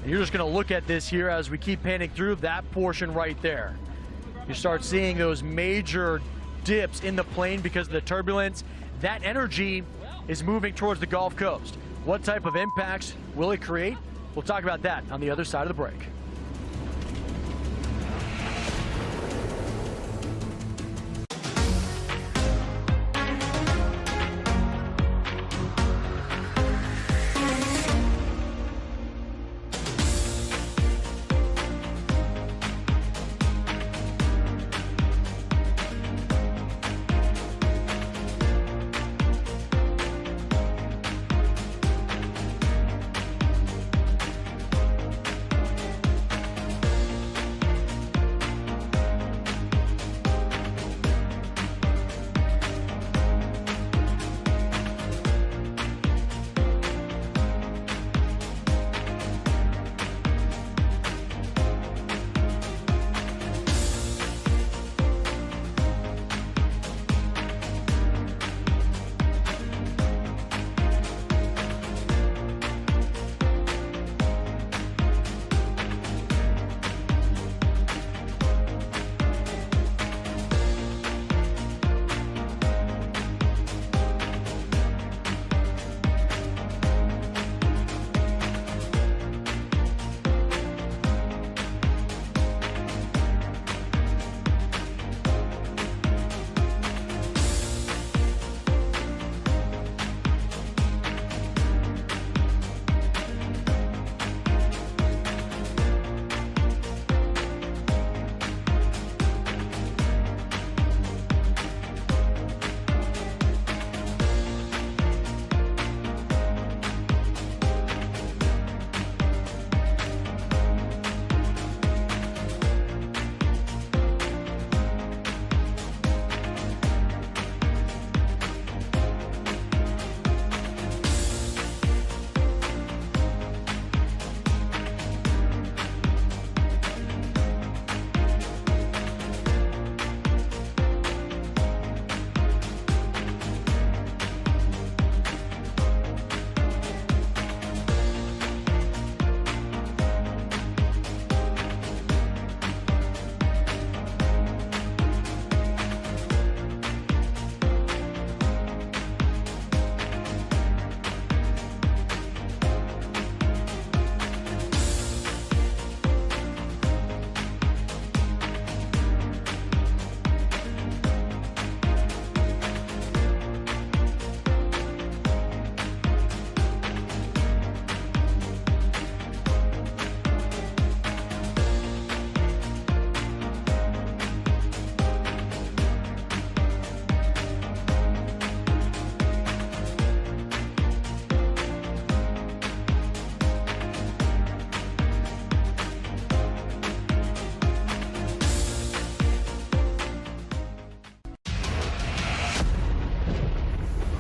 And you're just going to look at this here as we keep panning through that portion right there. You start seeing those major dips in the plane because of the turbulence. That energy is moving towards the Gulf Coast. What type of impacts will it create? We'll talk about that on the other side of the break.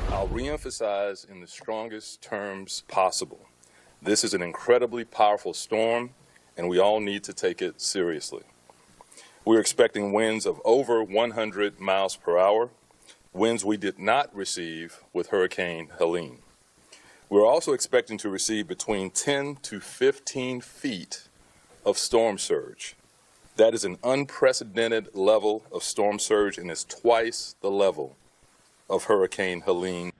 I'll reemphasize in the strongest terms possible. This is an incredibly powerful storm, and we all need to take it seriously. We're expecting winds of over 100 miles per hour, winds we did not receive with Hurricane Helene. We're also expecting to receive between 10 to 15 feet of storm surge. That is an unprecedented level of storm surge, and it's twice the level of Hurricane Helene.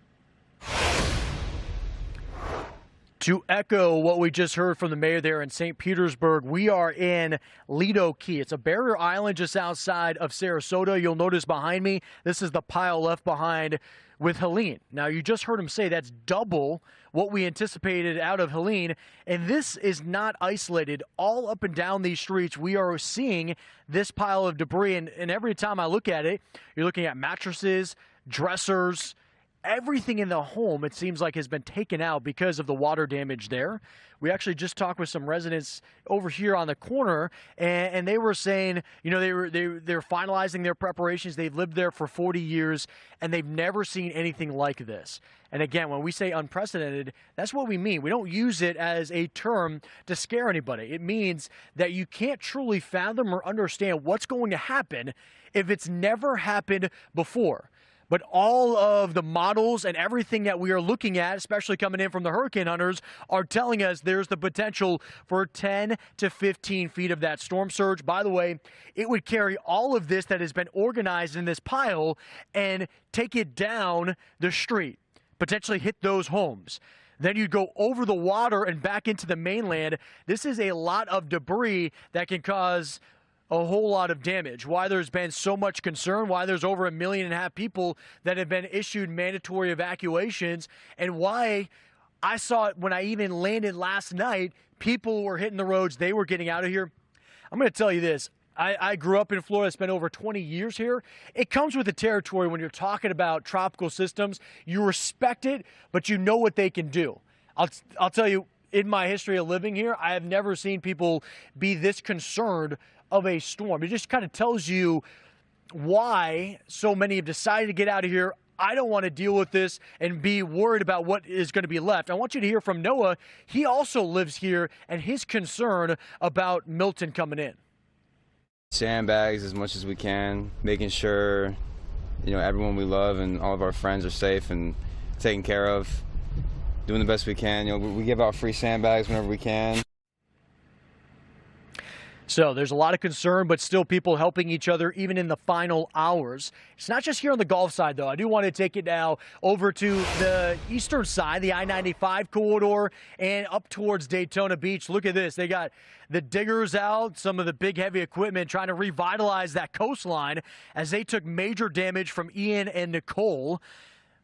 To echo what we just heard from the mayor there in St. Petersburg, we are in Lido Key. It's a barrier island just outside of Sarasota. You'll notice behind me, this is the pile left behind with Helene. Now, you just heard him say that's double what we anticipated out of Helene, and this is not isolated. All up and down these streets, we are seeing this pile of debris, and every time I look at it, you're looking at mattresses, dressers, everything in the home, it seems like, has been taken out because of the water damage there. We actually just talked with some residents over here on the corner, and they were saying, you know, they're finalizing their preparations. They've lived there for 40 years, and they've never seen anything like this. And again, when we say unprecedented, that's what we mean. We don't use it as a term to scare anybody. It means that you can't truly fathom or understand what's going to happen if it's never happened before. But all of the models and everything that we are looking at, especially coming in from the hurricane hunters, are telling us there's the potential for 10 to 15 feet of that storm surge. By the way, it would carry all of this that has been organized in this pile and take it down the street, potentially hit those homes. Then you'd go over the water and back into the mainland. This is a lot of debris that can cause a whole lot of damage. Why there's been so much concern, why there's over 1.5 million people that have been issued mandatory evacuations, and why I saw it when I even landed last night. People were hitting the roads. They were getting out of here. I'm going to tell you this. I grew up in Florida, spent over 20 years here. It comes with the territory when you're talking about tropical systems. You respect it, but you know what they can do. I'll tell you, in my history of living here, I have never seen people be this concerned of a storm. It just kind of tells you why so many have decided to get out of here. I don't want to deal with this and be worried about what is going to be left. I want you to hear from Noah. He also lives here, and his concern about Milton coming in. Sandbags as much as we can, making sure, everyone we love and all of our friends are safe and taken care of, doing the best we can. We give out free sandbags whenever we can. So there's a lot of concern, but still people helping each other even in the final hours. It's not just here on the Gulf side, though. I do want to take it now over to the eastern side, the I-95 corridor, and up towards Daytona Beach. Look at this. They got the diggers out, some of the big heavy equipment trying to revitalize that coastline as they took major damage from Ian and Nicole.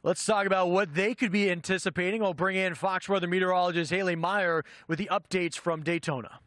Let's talk about what they could be anticipating. We'll bring in Fox weather meteorologist Haley Meyer with the updates from Daytona.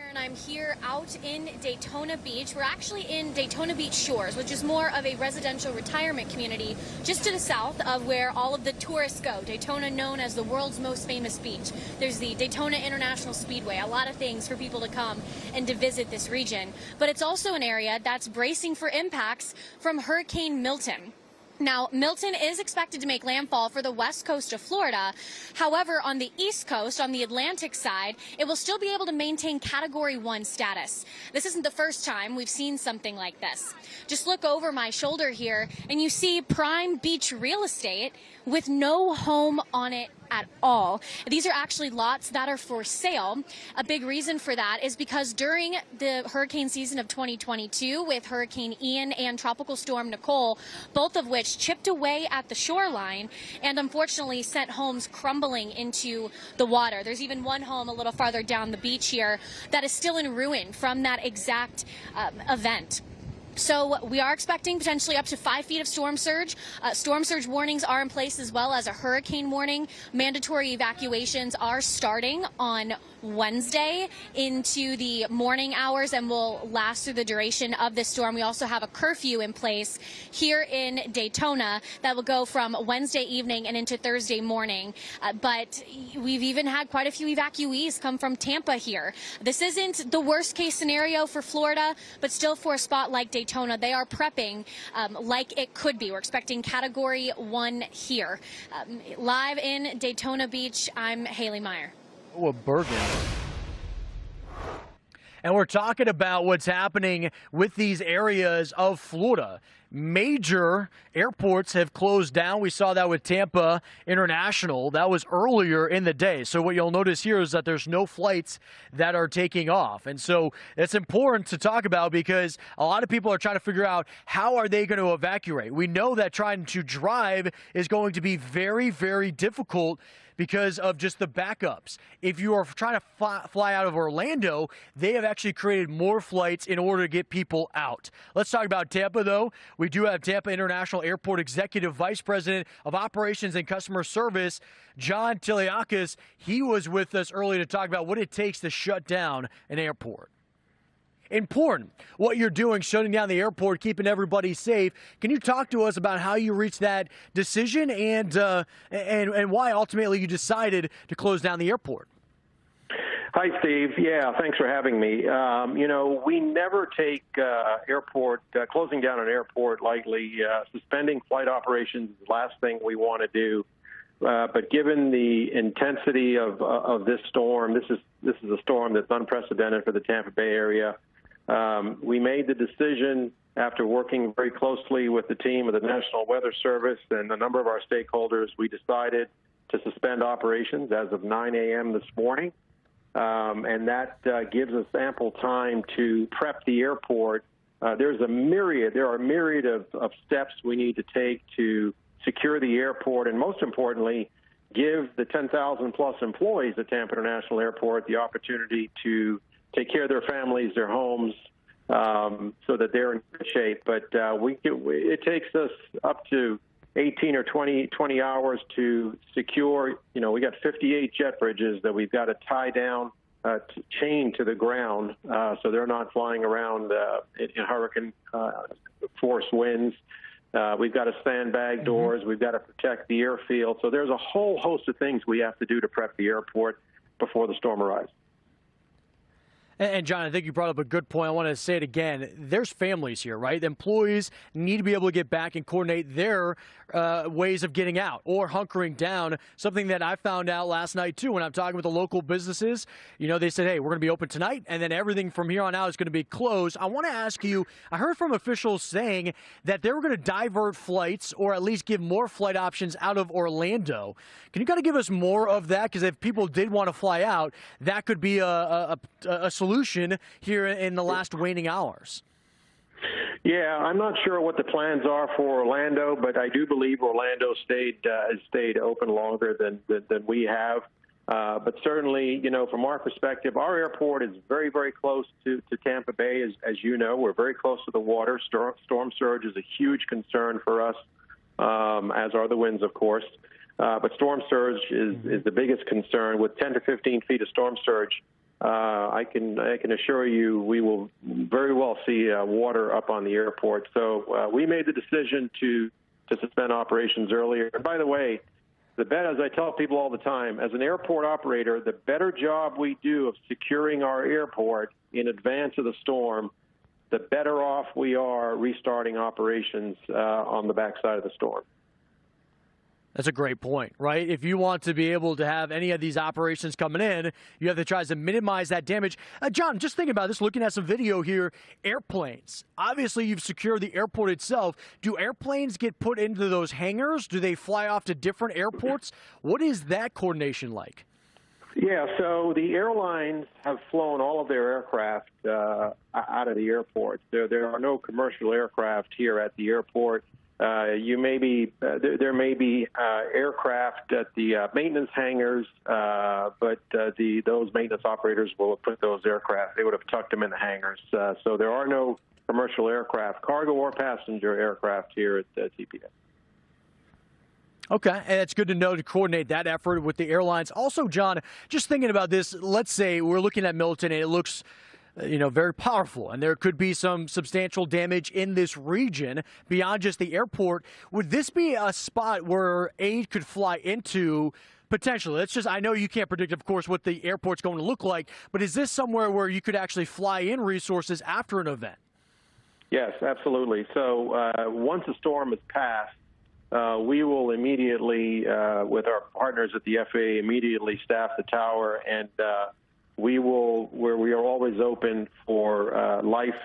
And I'm here out in Daytona Beach. We're actually in Daytona Beach Shores, which is more of a residential retirement community just to the south of where all of the tourists go. Daytona, known as the world's most famous beach. There's the Daytona International Speedway, a lot of things for people to come and to visit this region. But it's also an area that's bracing for impacts from Hurricane Milton. Now, Milton is expected to make landfall for the west coast of Florida. However, on the east coast, on the Atlantic side, it will still be able to maintain Category 1 status. This isn't the first time we've seen something like this. Just look over my shoulder here, and you see prime beach real estate with no home on it at all. These are actually lots that are for sale. A big reason for that is because during the hurricane season of 2022 with Hurricane Ian and Tropical Storm Nicole, both of which chipped away at the shoreline and unfortunately sent homes crumbling into the water. There's even one home a little farther down the beach here that is still in ruin from that exact event. So we are expecting potentially up to 5 feet of storm surge. Storm surge warnings are in place as well as a hurricane warning. Mandatory evacuations are starting on Wednesday into the morning hours and will last through the duration of this storm. We also have a curfew in place here in Daytona that will go from Wednesday evening and into Thursday morning. But we've even had quite a few evacuees come from Tampa here. This isn't the worst case scenario for Florida, but still for a spot like Daytona, they are prepping like it could be. We're expecting Category 1 here. Live in Daytona Beach, I'm Haley Meyer. Oh, a Bergen. And we're talking about what's happening with these areas of Florida. Major airports have closed down. We saw that with Tampa International. That was earlier in the day. So what you'll notice here is that there's no flights that are taking off. And so it's important to talk about because a lot of people are trying to figure out how are they going to evacuate. We know that trying to drive is going to be very, very difficult because of just the backups. If you are trying to fly out of Orlando, they have actually created more flights in order to get people out. Let's talk about Tampa, though. We do have Tampa International Airport Executive Vice President of Operations and Customer Service, John Tiliakis. He was with us earlier to talk about what it takes to shut down an airport. Important what you're doing, shutting down the airport, keeping everybody safe. Can you talk to us about how you reached that decision and why ultimately you decided to close down the airport? Hi, Steve. Yeah, thanks for having me. We never take closing down an airport lightly. Suspending flight operations is the last thing we want to do. But given the intensity of this storm, this is a storm that's unprecedented for the Tampa Bay area. We made the decision after working very closely with the team of the National Weather Service and a number of our stakeholders, we decided to suspend operations as of 9 a.m. this morning. And that gives us ample time to prep the airport. There are a myriad of steps we need to take to secure the airport, and most importantly, give the 10,000 plus employees at Tampa International Airport the opportunity to take care of their families, their homes, so that they're in good shape. But it takes us up to 18 or 20 hours to secure. We got 58 jet bridges that we've got to tie down, chain to the ground, so they're not flying around in hurricane force winds. We've got to sandbag doors. We've got to protect the airfield. So there's a whole host of things we have to do to prep the airport before the storm arrives. And, John, I think you brought up a good point. I want to say it again. There's families here, right? The employees need to be able to get back and coordinate their ways of getting out or hunkering down, something that I found out last night, too, when I'm talking with the local businesses. They said, hey, we're going to be open tonight, and then everything from here on out is going to be closed. I want to ask you, I heard from officials saying that they were going to divert flights or at least give more flight options out of Orlando. Can you kind of give us more of that? Because if people did want to fly out, that could be a solution here in the last waning hours. Yeah, I'm not sure what the plans are for Orlando, but I do believe Orlando has stayed open longer than we have. But certainly, from our perspective, our airport is very, very close to Tampa Bay. As you know, we're very close to the water. Storm surge is a huge concern for us, as are the winds, of course. But storm surge is the biggest concern. With 10 to 15 feet of storm surge, I can assure you we will very well see water up on the airport. So we made the decision to suspend operations earlier. And by the way, as I tell people all the time, as an airport operator, the better job we do of securing our airport in advance of the storm, the better off we are restarting operations on the backside of the storm. That's a great point, right? If you want to be able to have any of these operations coming in, you have to try to minimize that damage. John, just thinking about this, looking at some video here, airplanes. Obviously, you've secured the airport itself. Do airplanes get put into those hangars? Do they fly off to different airports? What is that coordination like? Yeah, so the airlines have flown all of their aircraft out of the airport. There are no commercial aircraft here at the airport. There may be aircraft at the maintenance hangars, but those maintenance operators will have put those aircraft. They would have tucked them in the hangars. So there are no commercial aircraft, cargo or passenger aircraft here at TPA. Okay, and it's good to know to coordinate that effort with the airlines. Also, John, just thinking about this, let's say we're looking at Milton and it looks very powerful, and there could be some substantial damage in this region beyond just the airport. Would this be a spot where aid could fly into potentially? I know you can't predict, of course, what the airport's going to look like, but is this somewhere where you could actually fly in resources after an event? Yes, absolutely. So once the storm is passed, we will immediately, with our partners at the FAA, immediately staff the tower, and we are always open for life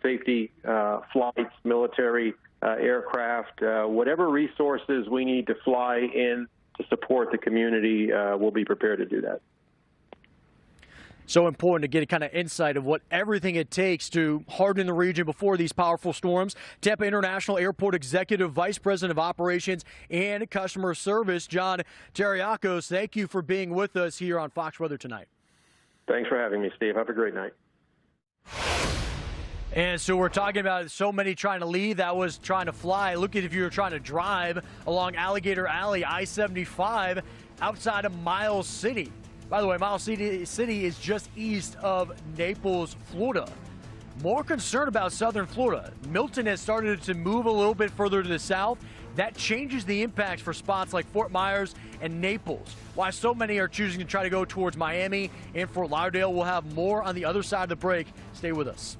safety flights, military aircraft, whatever resources we need to fly in to support the community, we'll be prepared to do that. So important to get a kind of insight of what everything it takes to harden the region before these powerful storms. Tampa International Airport Executive Vice President of Operations and Customer Service, John Teriakos, thank you for being with us here on Fox Weather tonight. Thanks for having me, Steve. Have a great night. And so we're talking about so many trying to leave. That was trying to fly. Look at if you were trying to drive along Alligator Alley, I-75, outside of Miles City. By the way, Miles City is just east of Naples, Florida. More concerned about southern Florida. Milton has started to move a little bit further to the south. That changes the impacts for spots like Fort Myers and Naples. Why so many are choosing to try to go towards Miami and Fort Lauderdale. We'll have more on the other side of the break. Stay with us.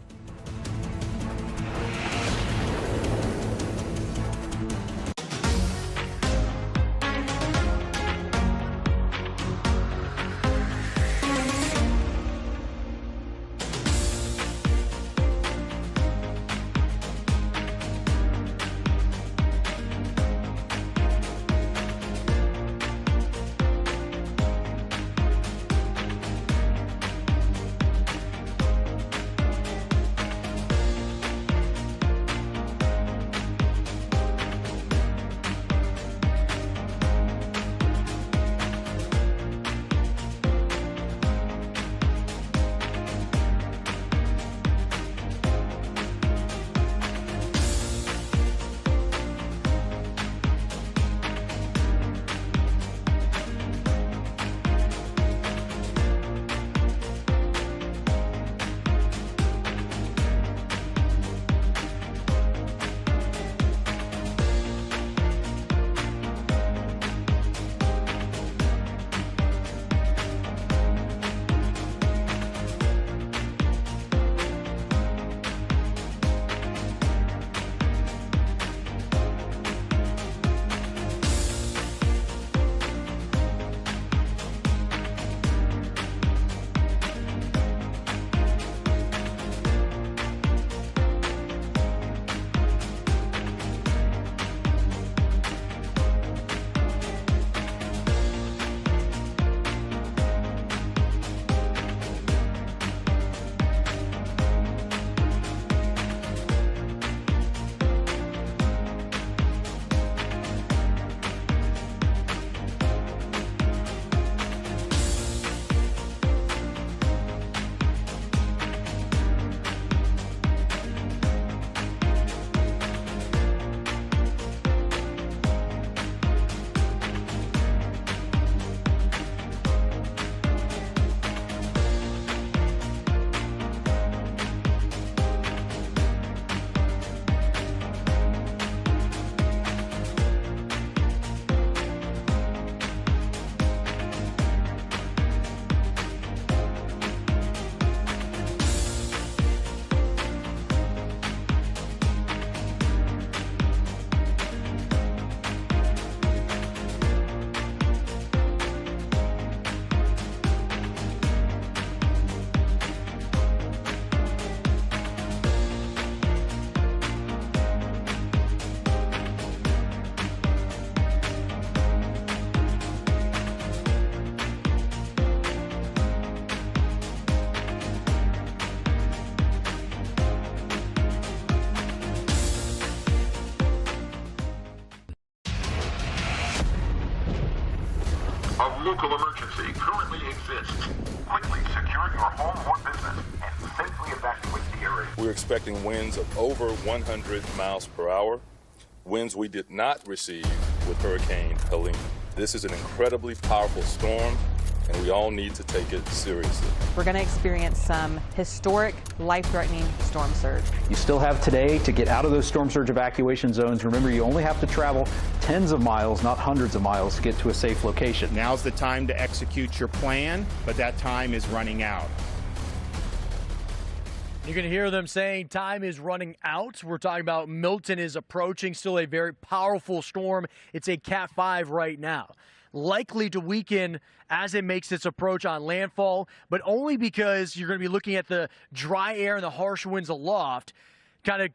A local emergency currently exists. Quickly secure your home or business and safely evacuate the area. We're expecting winds of over 100 miles per hour, winds we did not receive with Hurricane Helene. This is an incredibly powerful storm, and we all need to take it seriously. We're going to experience some historic, life-threatening storm surge. You still have today to get out of those storm surge evacuation zones. Remember, you only have to travel tens of miles, not hundreds of miles, to get to a safe location. Now's the time to execute your plan, but that time is running out. You're going to hear them saying time is running out. We're talking about Milton is approaching, still a very powerful storm. It's a Cat 5 right now. Likely to weaken as it makes its approach on landfall, but only because you're going to be looking at the dry air and the harsh winds aloft, kind of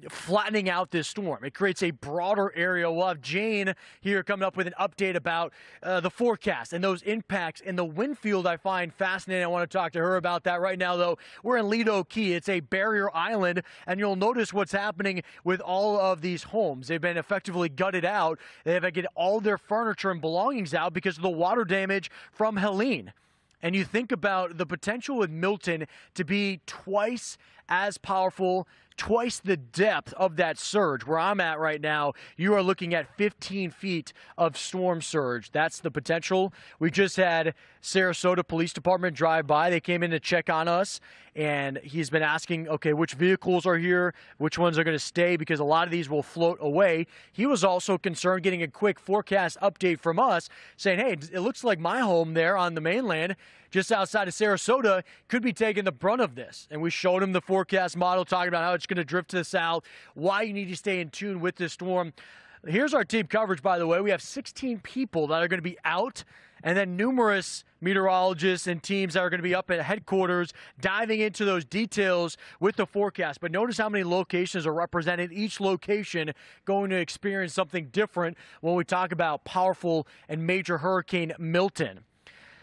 flattening out this storm. It creates a broader area. We'll have Jane here coming up with an update about the forecast and those impacts and the wind field. I find fascinating. I want to talk to her about that. Right now, though, we're in Lido Key. It's a barrier island, and you'll notice what's happening with all of these homes. They've been effectively gutted out. They have to get all their furniture and belongings out because of the water damage from Helene. And you think about the potential with Milton to be twice as powerful, twice the depth of that surge. Where I'm at right now, you are looking at 15 feet of storm surge. That's the potential. We just had Sarasota Police Department drive by. They came in to check on us, and he's been asking, okay, which vehicles are here, which ones are going to stay, because a lot of these will float away. He was also concerned getting a quick forecast update from us saying, hey, it looks like my home there on the mainland just outside of Sarasota could be taking the brunt of this. And we showed him the forecast model, talking about how it's going to drift to the south, why you need to stay in tune with this storm. Here's our team coverage, by the way. We have 16 people that are going to be out, and then numerous meteorologists and teams that are going to be up at headquarters diving into those details with the forecast. But notice how many locations are represented. Each location going to experience something different when we talk about powerful and major Hurricane Milton.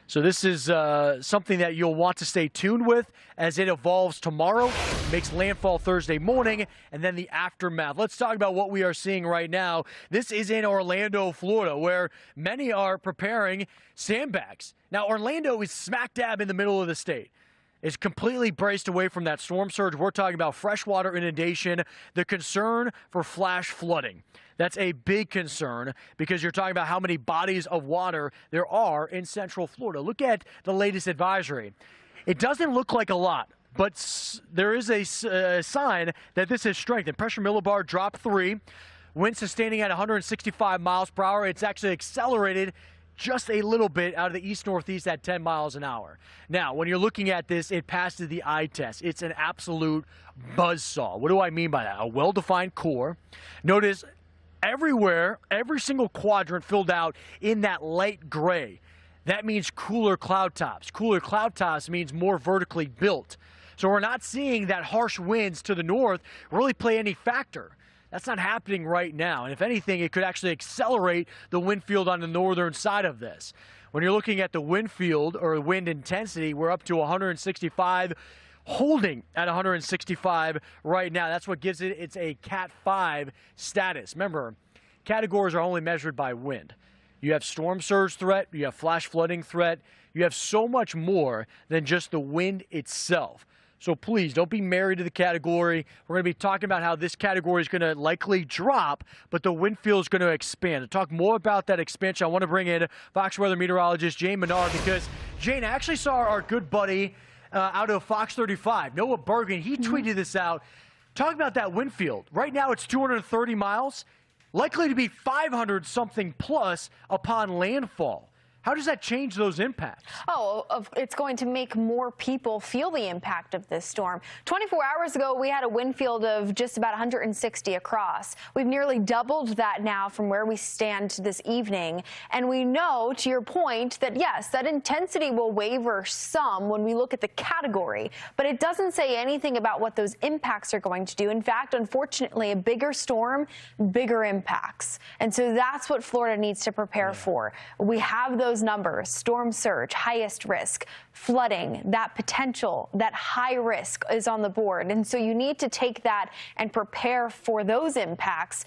So this is something that you'll want to stay tuned with as it evolves tomorrow, makes landfall Thursday morning, and then the aftermath. Let's talk about what we are seeing right now. This is in Orlando, Florida, where many are preparing sandbags. Now, Orlando is smack dab in the middle of the state. Is completely braced away from that storm surge. We're talking about freshwater inundation, the concern for flash flooding. That's a big concern because you're talking about how many bodies of water there are in Central Florida. Look at the latest advisory. It doesn't look like a lot, but there is a sign that this has strengthened. Pressure millibar dropped 3. Wind sustaining at 165 miles per hour. It's actually accelerated just a little bit out of the east-northeast at 10 miles an hour. Now, when you're looking at this, it passes the eye test. It's an absolute buzzsaw. What do I mean by that? A well-defined core. Notice everywhere, every single quadrant filled out in that light gray. That means cooler cloud tops. Cooler cloud tops means more vertically built. So we're not seeing that harsh winds to the north really play any factor. That's not happening right now. And if anything, it could actually accelerate the wind field on the northern side of this. When you're looking at the wind field or wind intensity, we're up to 165, holding at 165 right now. That's what gives it its a Cat 5 status. Remember, categories are only measured by wind. You have storm surge threat, you have flash flooding threat, you have so much more than just the wind itself. So please don't be married to the category. We're going to be talking about how this category is going to likely drop, but the wind field is going to expand. To talk more about that expansion, I want to bring in Fox weather meteorologist Jane Menard, because Jane, I actually saw our good buddy out of Fox 35, Noah Bergen. He tweeted this out. Talk about that wind field. Right now it's 230 miles, likely to be 500 something plus upon landfall. How does that change those impacts? Oh, it's going to make more people feel the impact of this storm. 24 hours ago, we had a wind field of just about 160 across. We've nearly doubled that now from where we stand this evening. And we know, to your point, that yes, that intensity will waver some when we look at the category, but it doesn't say anything about what those impacts are going to do. In fact, unfortunately, a bigger storm, bigger impacts. And so that's what Florida needs to prepare for. We have those numbers: storm surge, highest risk, flooding, that potential, that high risk is on the board. And so you need to take that and prepare for those impacts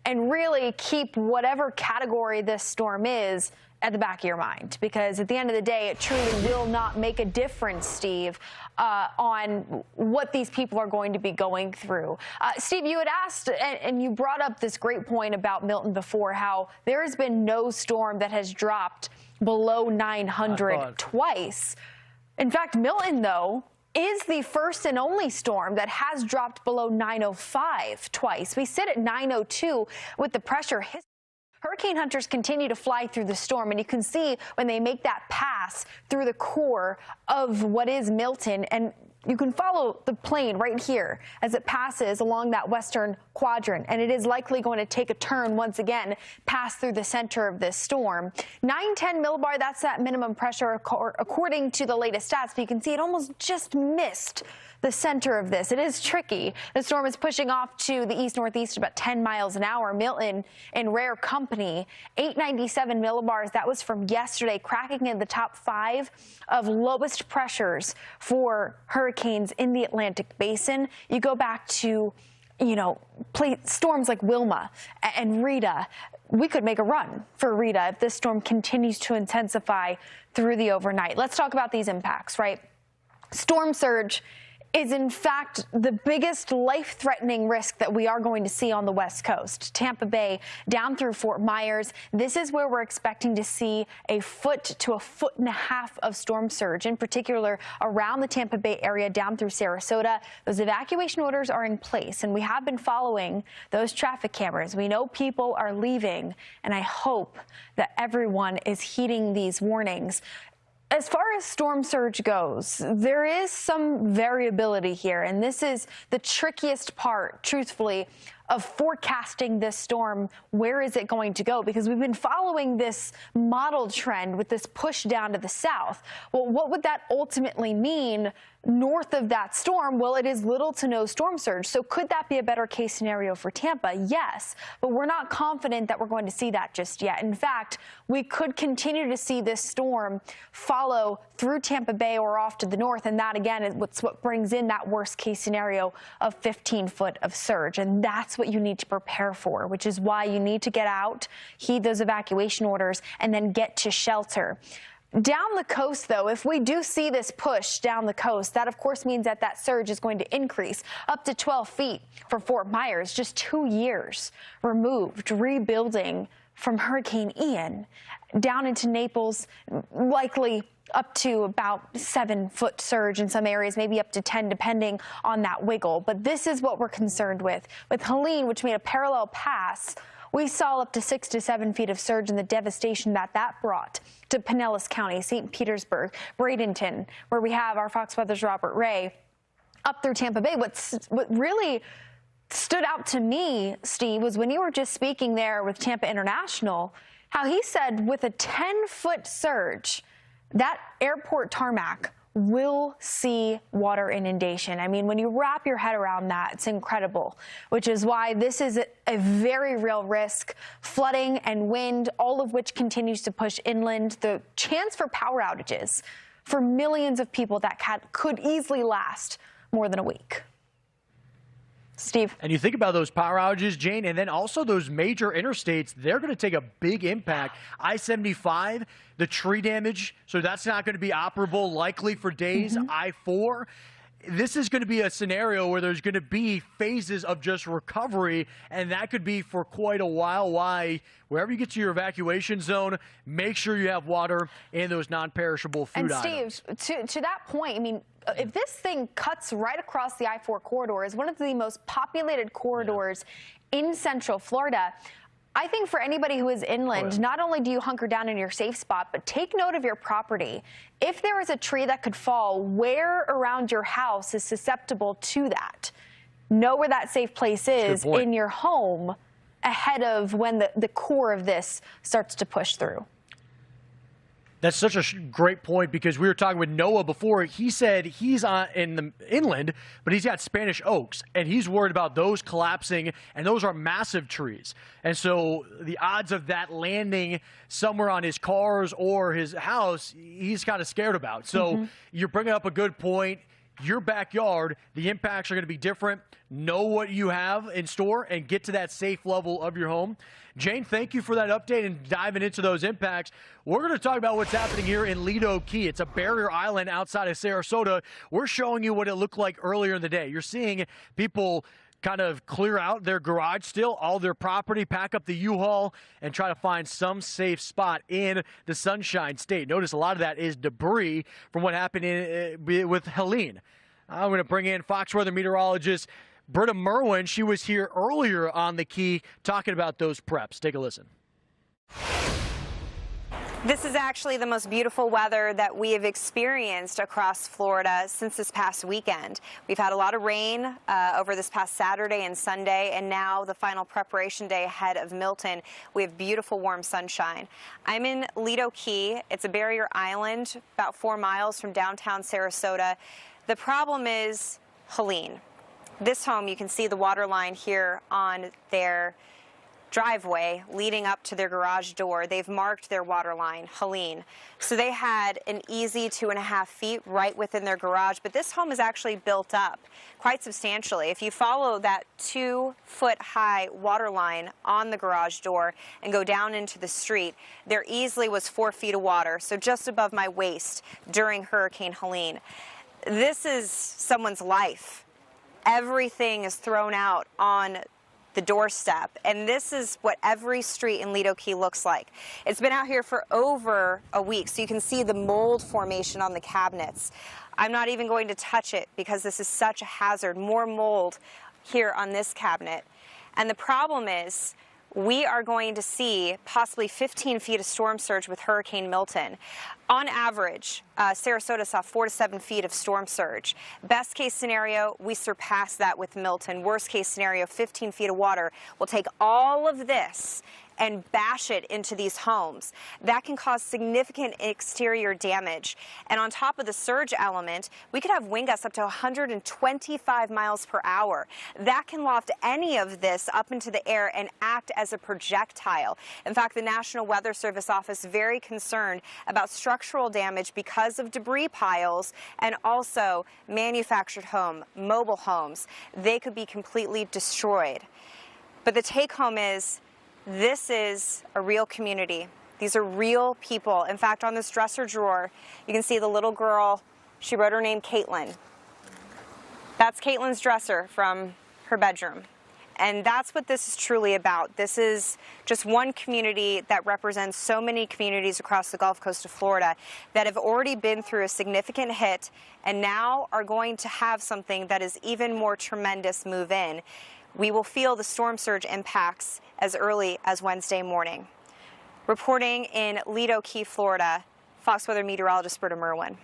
and really keep whatever category this storm is at the back of your mind, because at the end of the day, it truly will not make a difference, Steve, on what these people are going to be going through. Steve, you had asked, and you brought up this great point about Milton before, how there has been no storm that has dropped below 900 twice. In fact, Milton, though, is the first and only storm that has dropped below 905 twice. We sit at 902 with the pressure. Hurricane hunters continue to fly through the storm, and you can see when they make that pass through the core of what is Milton, and you can follow the plane right here as it passes along that western quadrant, and it is likely going to take a turn once again, pass through the center of this storm. 910 millibar, that's that minimum pressure according to the latest stats, but you can see it almost just missed the center of this. It is tricky. The storm is pushing off to the east-northeast about 10 miles an hour. Milton in rare company, 897 millibars. That was from yesterday, cracking in the top 5 of lowest pressures for hurricanes in the Atlantic basin. You go back to, you know, storms like Wilma and Rita. We could make a run for Rita if this storm continues to intensify through the overnight. Let's talk about these impacts, right? Storm surge is in fact the biggest life-threatening risk that we are going to see on the West Coast. Tampa Bay down through Fort Myers. This is where we're expecting to see a foot to a foot and a half of storm surge, in particular around the Tampa Bay area down through Sarasota. Those evacuation orders are in place, and we have been following those traffic cameras. We know people are leaving, and I hope that everyone is heeding these warnings. As far as storm surge goes, there is some variability here, and this is the trickiest part, truthfully, of forecasting this storm. Where is it going to go? Because we've been following this model trend with this push down to the south. Well, what would that ultimately mean north of that storm? Well, it is little to no storm surge. So could that be a better case scenario for Tampa? Yes, but we're not confident that we're going to see that just yet. In fact, we could continue to see this storm follow through Tampa Bay or off to the north, and that again is what brings in that worst case scenario of 15 foot of surge, and that's what you need to prepare for, which is why you need to get out, heed those evacuation orders, and then get to shelter. Down the coast, though, if we do see this push down the coast, that of course means that that surge is going to increase up to 12 feet for Fort Myers, just 2 years removed, rebuilding from Hurricane Ian. Down into Naples, likely up to about 7-foot surge in some areas, maybe up to 10, depending on that wiggle. But this is what we're concerned with. With Helene, which made a parallel pass, we saw up to 6 to 7 feet of surge and the devastation that brought to Pinellas County, St. Petersburg, Bradenton, where we have our Fox Weather's Robert Ray, up through Tampa Bay. What really stood out to me, Steve, was when you were just speaking there with Tampa International, how he said with a 10-foot surge, that airport tarmac will see water inundation. I mean, when you wrap your head around that, it's incredible, which is why this is a very real risk. Flooding and wind, all of which continues to push inland. The chance for power outages for millions of people that could easily last more than a week. Steve. And you think about those power outages, Jane, and then also those major interstates, they're going to take a big impact. I-75, the tree damage, so that's not going to be operable likely for days. I-4. This is going to be a scenario where there's going to be phases of just recovery, and that could be for quite a while. Why, wherever you get to your evacuation zone, make sure you have water and those non-perishable food items. And Steve, to that point, I mean, if this thing cuts right across the I-4 corridor, is one of the most populated corridors in Central Florida, I think for anybody who is inland, not only do you hunker down in your safe spot, but take note of your property. If there is a tree that could fall, where around your house is susceptible to that? Know where that safe place is in your home ahead of when the core of this starts to push through. That's such a great point, because we were talking with Noah before. He said he's in the inland, but he's got Spanish oaks, and he's worried about those collapsing, and those are massive trees. And so the odds of that landing somewhere on his cars or his house, he's kind of scared about. So you're bringing up a good point. your backyard, the impacts are going to be different. Know what you have in store and get to that safe level of your home. Jane, thank you for that update and diving into those impacts. We're going to talk about what's happening here in Lido Key. It's a barrier island outside of Sarasota. We're showing you what it looked like earlier in the day. You're seeing people kind of clear out their garage still, all their property, pack up the U-Haul, and try to find some safe spot in the Sunshine State. Notice a lot of that is debris from what happened with Helene. I'm going to bring in Fox weather meteorologist Britta Merwin. She was here earlier on the Key talking about those preps. Take a listen. This is actually the most beautiful weather that we have experienced across Florida since this past weekend. We've had a lot of rain over this past Saturday and Sunday, and now the final preparation day ahead of Milton. We have beautiful warm sunshine. I'm in Lido Key. It's a barrier island about 4 miles from downtown Sarasota. The problem is Helene. This home, you can see the water line here on their driveway leading up to their garage door. They've marked their water line, Helene. So they had an easy 2.5 feet right within their garage, but this home is actually built up quite substantially. If you follow that 2-foot high water line on the garage door and go down into the street, there easily was 4 feet of water, so just above my waist during Hurricane Helene. This is someone's life. Everything is thrown out on the doorstep, and this is what every street in Lido Key looks like. It's been out here for over a week, so you can see the mold formation on the cabinets. I'm not even going to touch it because this is such a hazard. More mold here on this cabinet. And the problem is we are going to see possibly 15 feet of storm surge with Hurricane Milton. On average, Sarasota saw 4 to 7 feet of storm surge. Best case scenario, we surpass that with Milton. Worst case scenario, 15 feet of water. We'll take all of this and bash it into these homes. That can cause significant exterior damage. And on top of the surge element, we could have wind gusts up to 125 miles per hour. That can loft any of this up into the air and act as a projectile. In fact, the National Weather Service office is very concerned about structural damage because of debris piles and also manufactured home, mobile homes. They could be completely destroyed. But the take home is, this is a real community. These are real people. In fact, on this dresser drawer, you can see the little girl. She wrote her name Caitlin. That's Caitlin's dresser from her bedroom. And that's what this is truly about. This is just one community that represents so many communities across the Gulf Coast of Florida that have already been through a significant hit and now are going to have something that is even more tremendous move in. We will feel the storm surge impacts as early as Wednesday morning. Reporting in Lido Key, Florida, Fox weather meteorologist Britta Merwin.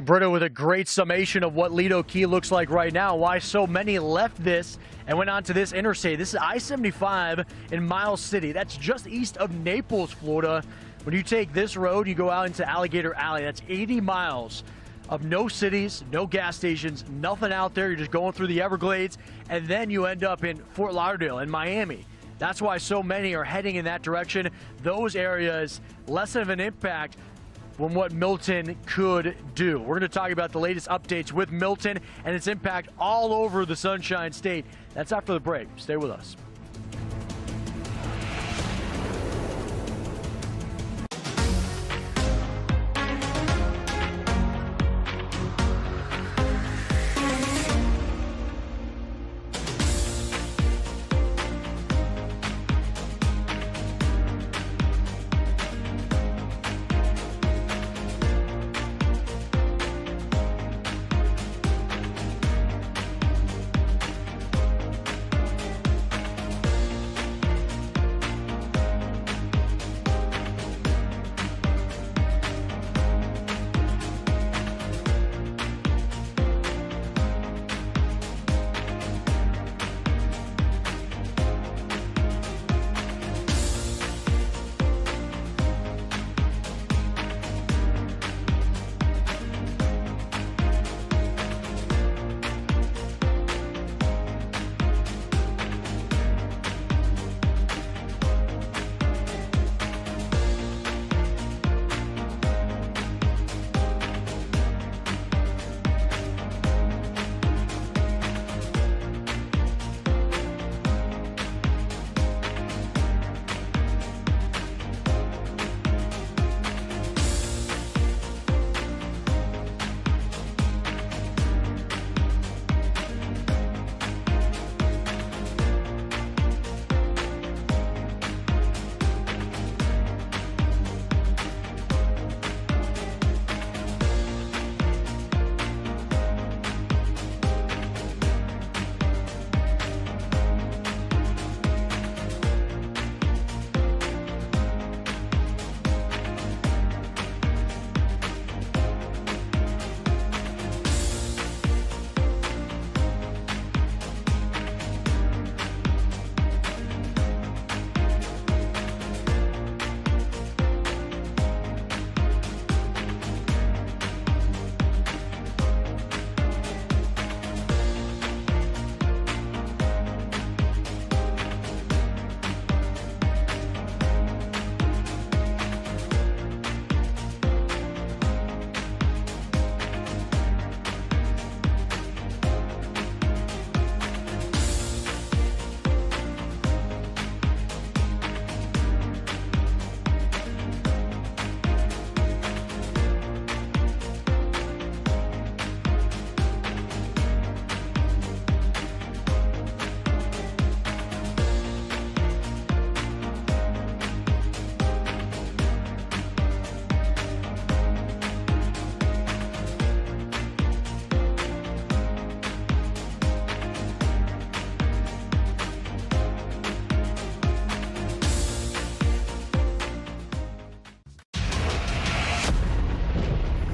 Britta with a great summation of what Lido Key looks like right now, why so many left this and went on to this interstate. This is I-75 in Miles City. That's just east of Naples, Florida. When you take this road, you go out into Alligator Alley. That's 80 miles of no cities, no gas stations, nothing out there. You're just going through the Everglades, and then you end up in Fort Lauderdale and Miami. That's why so many are heading in that direction. Those areas, less of an impact from what Milton could do. We're going to talk about the latest updates with Milton and its impact all over the Sunshine State. That's after the break. Stay with us.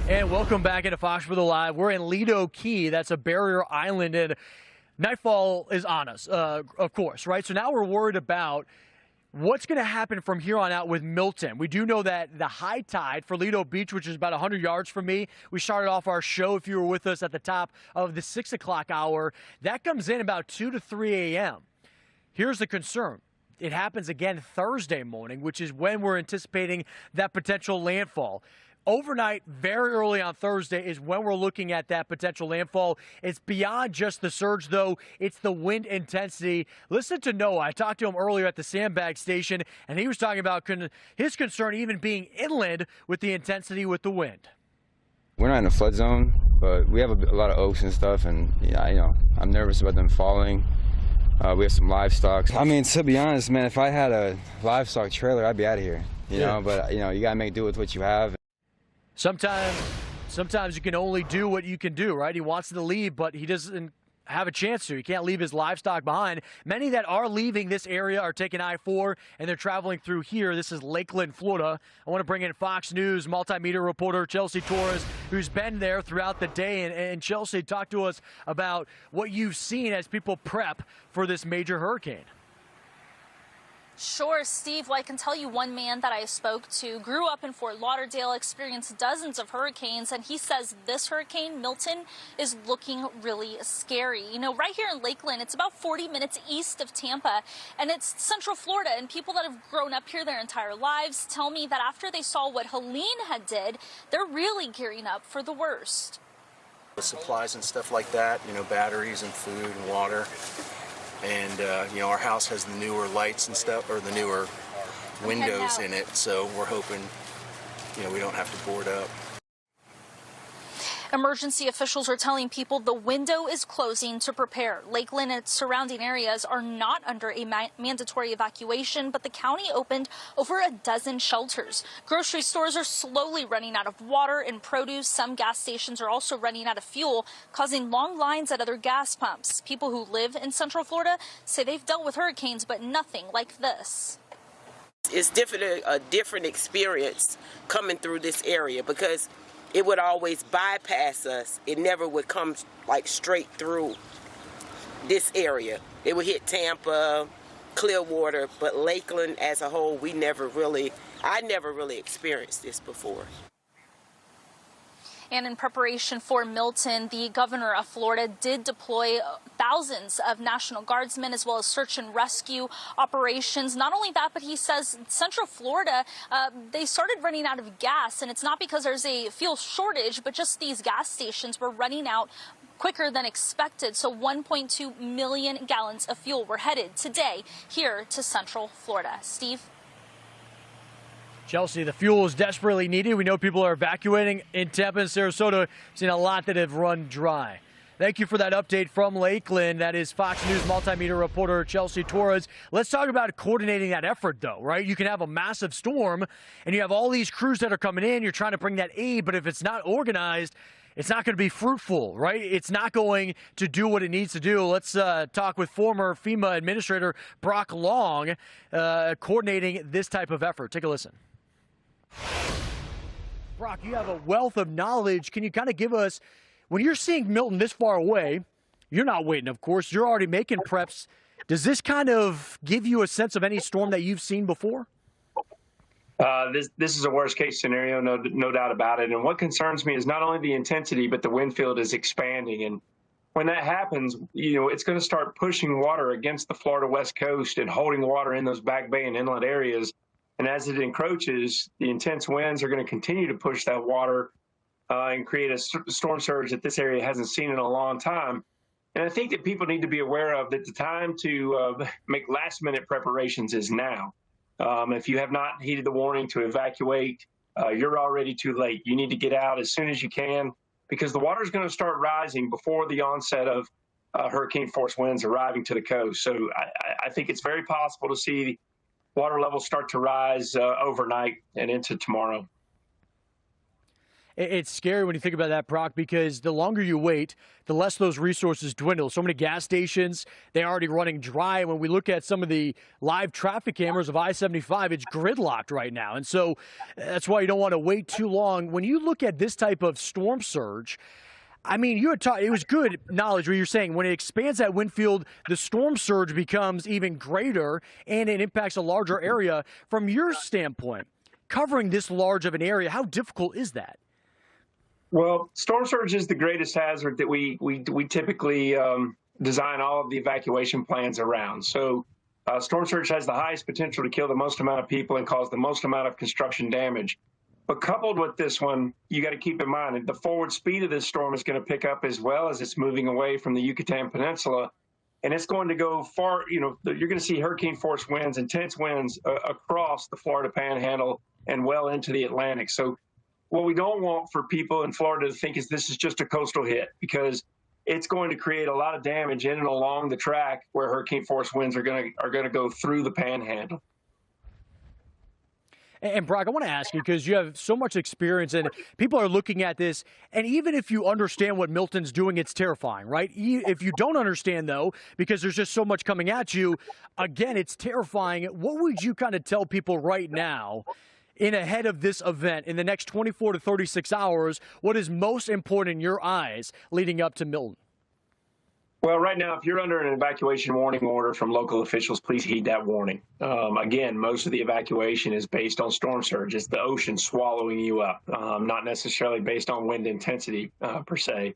And welcome back into Fox for the Live. We're in Lido Key. That's a barrier island, and nightfall is on us, of course, right? So now we're worried about what's going to happen from here on out with Milton. We do know that the high tide for Lido Beach, which is about 100 yards from me, we started off our show, if you were with us at the top of the 6 o'clock hour, that comes in about 2 to 3 a.m. Here's the concern. It happens again Thursday morning, which is when we're anticipating that potential landfall. Overnight, very early on Thursday, is when we're looking at that potential landfall. It's beyond just the surge, though. It's the wind intensity. Listen to Noah. I talked to him earlier at the sandbag station, and he was talking about his concern even being inland with the intensity with the wind. We're not in a flood zone, but we have a lot of oaks and stuff, and I'm nervous about them falling. We have some livestock. I mean, to be honest, man, if I had a livestock trailer, I'd be out of here. You know, but you got to make do with what you have. Sometimes you can only do what you can do, right? He wants to leave, but he doesn't have a chance to. He can't leave his livestock behind. Many that are leaving this area are taking I-4, and they're traveling through here. This is Lakeland, Florida. I want to bring in Fox News multimedia reporter Chelsea Torres, who's been there throughout the day. And Chelsea, talk to us about what you've seen as people prep for this major hurricane. Sure, Steve. Well, I can tell you one man that I spoke to grew up in Fort Lauderdale, experienced dozens of hurricanes, and he says this hurricane, Milton, is looking really scary. You know, right here in Lakeland, it's about 40 minutes east of Tampa, and it's Central Florida, and people that have grown up here their entire lives tell me that after they saw what Helene had did, they're really gearing up for the worst. The supplies and stuff like that, batteries and food and water. And, our house has the newer lights and stuff, or the newer windows in it, so we're hoping, we don't have to board up. Emergency officials are telling people the window is closing to prepare. Lakeland and its surrounding areas are not under a mandatory evacuation, but the county opened over a dozen shelters. Grocery stores are slowly running out of water and produce. Some gas stations are also running out of fuel, causing long lines at other gas pumps. People who live in Central Florida say they've dealt with hurricanes, but nothing like this. It's a different experience coming through this area because it would always bypass us. It never would come straight through this area. It would hit Tampa, Clearwater, but Lakeland as a whole, I never really experienced this before. And in preparation for Milton, the governor of Florida did deploy thousands of National Guardsmen as well as search and rescue operations. Not only that, but he says Central Florida, they started running out of gas, and it's not because there's a fuel shortage, but just these gas stations were running out quicker than expected. So 1.2 million gallons of fuel were headed today here to Central Florida. Steve? Chelsea, the fuel is desperately needed. We know people are evacuating in Tampa and Sarasota. We've seen a lot that have run dry. Thank you for that update from Lakeland. That is Fox News multimedia reporter Chelsea Torres. Let's talk about coordinating that effort, though, right? You can have a massive storm, and you have all these crews that are coming in. You're trying to bring that aid, but if it's not organized, it's not going to be fruitful, right? It's not going to do what it needs to do. Let's talk with former FEMA Administrator Brock Long, coordinating this type of effort. Take a listen. Brock, you have a wealth of knowledge. Can you kind of give us, when you're seeing Milton this far away, you're not waiting, of course, you're already making preps. Does this kind of give you a sense of any storm that you've seen before? This is a worst case scenario, no doubt about it. And what concerns me is not only the intensity, but the wind field is expanding. And when that happens, it's going to start pushing water against the Florida West Coast and holding water in those back bay and inlet areas. And as it encroaches, the intense winds are going to continue to push that water and create a storm surge that this area hasn't seen in a long time. And I think that people need to be aware of that the time to make last-minute preparations is now. If you have not heeded the warning to evacuate, you're already too late. You need to get out as soon as you can because the water is going to start rising before the onset of hurricane-force winds arriving to the coast. So I think it's very possible to see water levels start to rise overnight and into tomorrow. It's scary when you think about that, Brock, because the longer you wait, the less those resources dwindle. So many gas stations, they're already running dry. When we look at some of the live traffic cameras of I-75, it's gridlocked right now. And so that's why you don't want to wait too long. When you look at this type of storm surge, I mean, you had taught, it was good knowledge where you're saying when it expands that wind field, the storm surge becomes even greater and it impacts a larger area. From your standpoint, covering this large of an area, how difficult is that? Well, storm surge is the greatest hazard that we typically design all of the evacuation plans around. So storm surge has the highest potential to kill the most amount of people and cause the most amount of construction damage. But coupled with this one, you got to keep in mind that the forward speed of this storm is going to pick up as well as it's moving away from the Yucatan Peninsula. And it's going to go far, you know, you're going to see hurricane force winds, intense winds across the Florida Panhandle and well into the Atlantic. So what we don't want for people in Florida to think is this is just a coastal hit, because it's going to create a lot of damage in and along the track where hurricane force winds are going to go through the Panhandle. And Brock, I want to ask you, because you have so much experience and people are looking at this, and even if you understand what Milton's doing, it's terrifying, right? If you don't understand, though, because there's just so much coming at you, again, it's terrifying. What would you kind of tell people right now in ahead of this event in the next 24 to 36 hours? What is most important in your eyes leading up to Milton? Well, right now, if you're under an evacuation warning order from local officials, please heed that warning. Again, most of the evacuation is based on storm surge. It's the ocean swallowing you up, not necessarily based on wind intensity per se.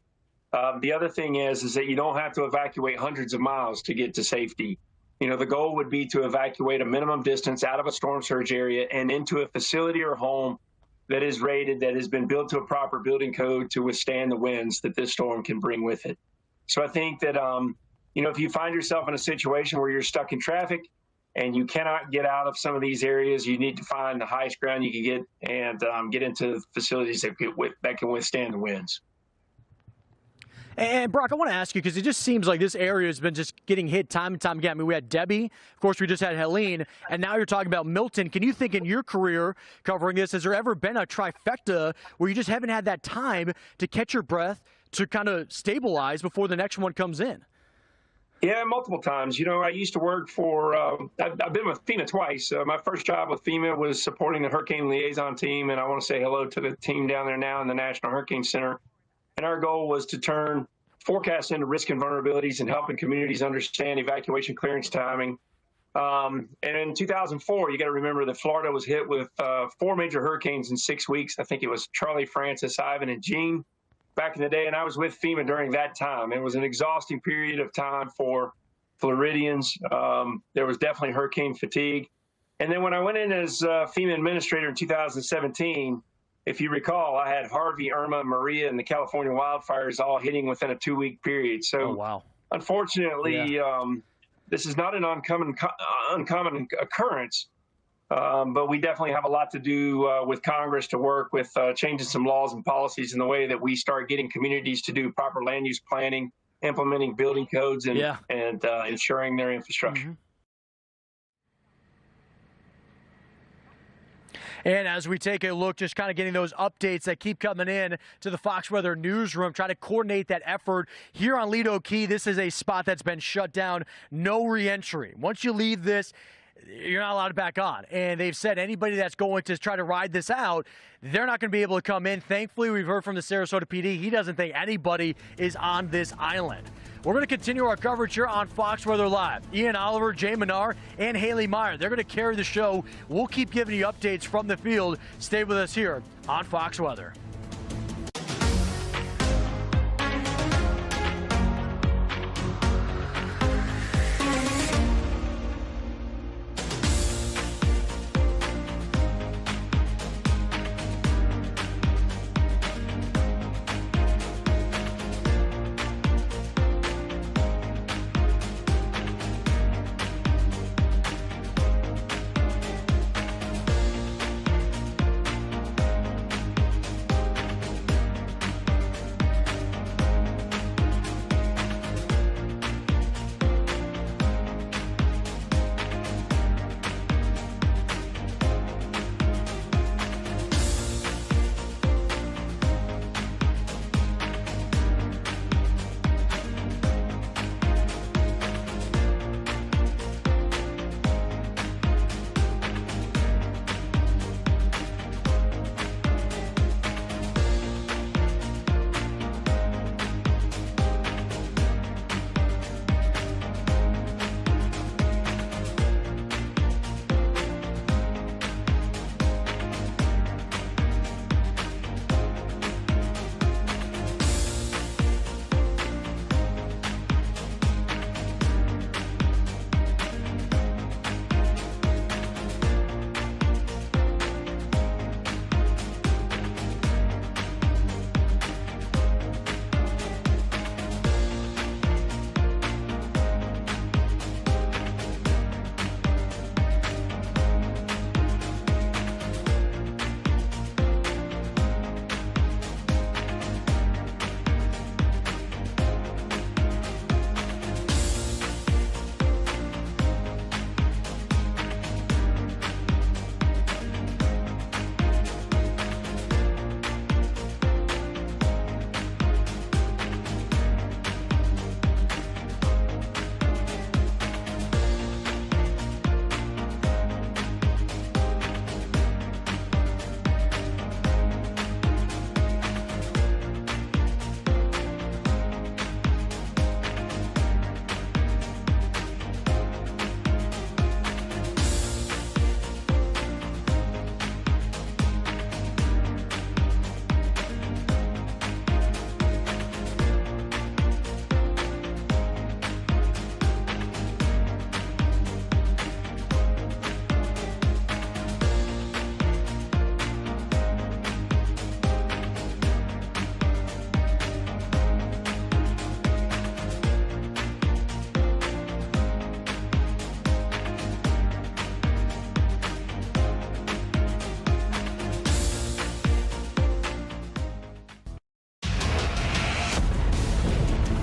The other thing is that you don't have to evacuate hundreds of miles to get to safety. You know, the goal would be to evacuate a minimum distance out of a storm surge area and into a facility or home that is rated, that has been built to a proper building code to withstand the winds that this storm can bring with it. So I think that, you know, if you find yourself in a situation where you're stuck in traffic and you cannot get out of some of these areas, you need to find the highest ground you can get and get into facilities that can withstand the winds. And Brock, I want to ask you, because it just seems like this area has been just getting hit time and time again. I mean, we had Debbie, of course, we just had Helene, and now you're talking about Milton. Can you think in your career covering this, has there ever been a trifecta where you just haven't had that time to catch your breath, to kind of stabilize before the next one comes in? Yeah, multiple times. You know, I used to work for, I've been with FEMA twice. My first job with FEMA was supporting the hurricane liaison team, and I want to say hello to the team down there now in the National Hurricane Center. And our goal was to turn forecasts into risk and vulnerabilities and helping communities understand evacuation clearance timing. And in 2004, you got to remember that Florida was hit with 4 major hurricanes in 6 weeks. I think it was Charlie, Francis, Ivan, and Jean back in the day. And I was with FEMA during that time. It was an exhausting period of time for Floridians. There was definitely hurricane fatigue. And then when I went in as FEMA administrator in 2017, if you recall, I had Harvey, Irma, Maria, and the California wildfires all hitting within a 2-week period. So, unfortunately, this is not an uncommon occurrence, but we definitely have a lot to do with Congress to work with changing some laws and policies in the way that we start getting communities to do proper land use planning, implementing building codes, and ensuring their infrastructure. Mm-hmm. And as we take a look, just kind of getting those updates that keep coming in to the Fox Weather newsroom, trying to coordinate that effort here on Lido Key. This is a spot that's been shut down, no reentry. Once you leave this, you're not allowed to back on. And they've said anybody that's going to try to ride this out, they're not going to be able to come in. Thankfully, we've heard from the Sarasota PD. He doesn't think anybody is on this island. We're going to continue our coverage here on Fox Weather Live. Ian Oliver, Jay Menard, and Haley Meyer. They're going to carry the show. We'll keep giving you updates from the field. Stay with us here on Fox Weather.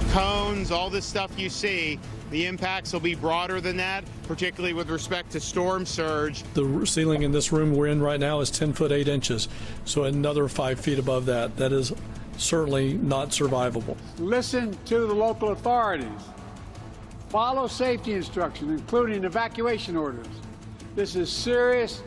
cones, all this stuff you see, the impacts will be broader than that, particularly with respect to storm surge. The ceiling in this room we're in right now is 10 foot 8 inches, so another 5 feet above that. That is certainly not survivable. Listen to the local authorities. Follow safety instructions, including evacuation orders. This is serious.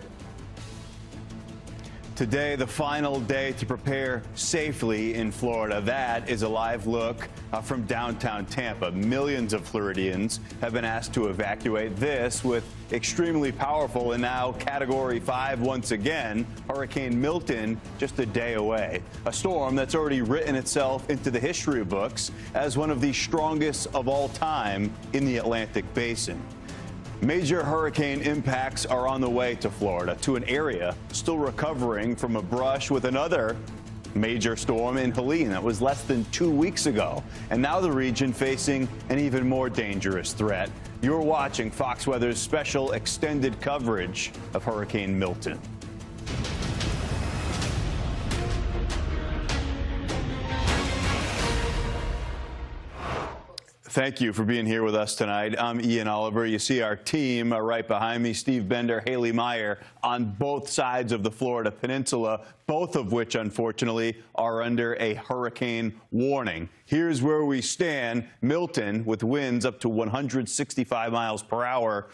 Today, the final day to prepare safely in Florida. That is a live look from downtown Tampa. Millions of Floridians have been asked to evacuate. This with extremely powerful and now Category 5 once again, Hurricane Milton just a day away. A storm that's already written itself into the history books as one of the strongest of all time in the Atlantic Basin. Major hurricane impacts are on the way to Florida, to an area still recovering from a brush with another major storm in Helene that was less than 2 weeks ago. And now the region facing an even more dangerous threat. You're watching Fox Weather's special extended coverage of Hurricane Milton. Thank you for being here with us tonight. I'm Ian Oliver. You see our team right behind me, Steve Bender, Haley Meyer, on both sides of the Florida Peninsula, both of which, unfortunately, are under a hurricane warning. Here's where we stand. Milton, with winds up to 165 miles per hour.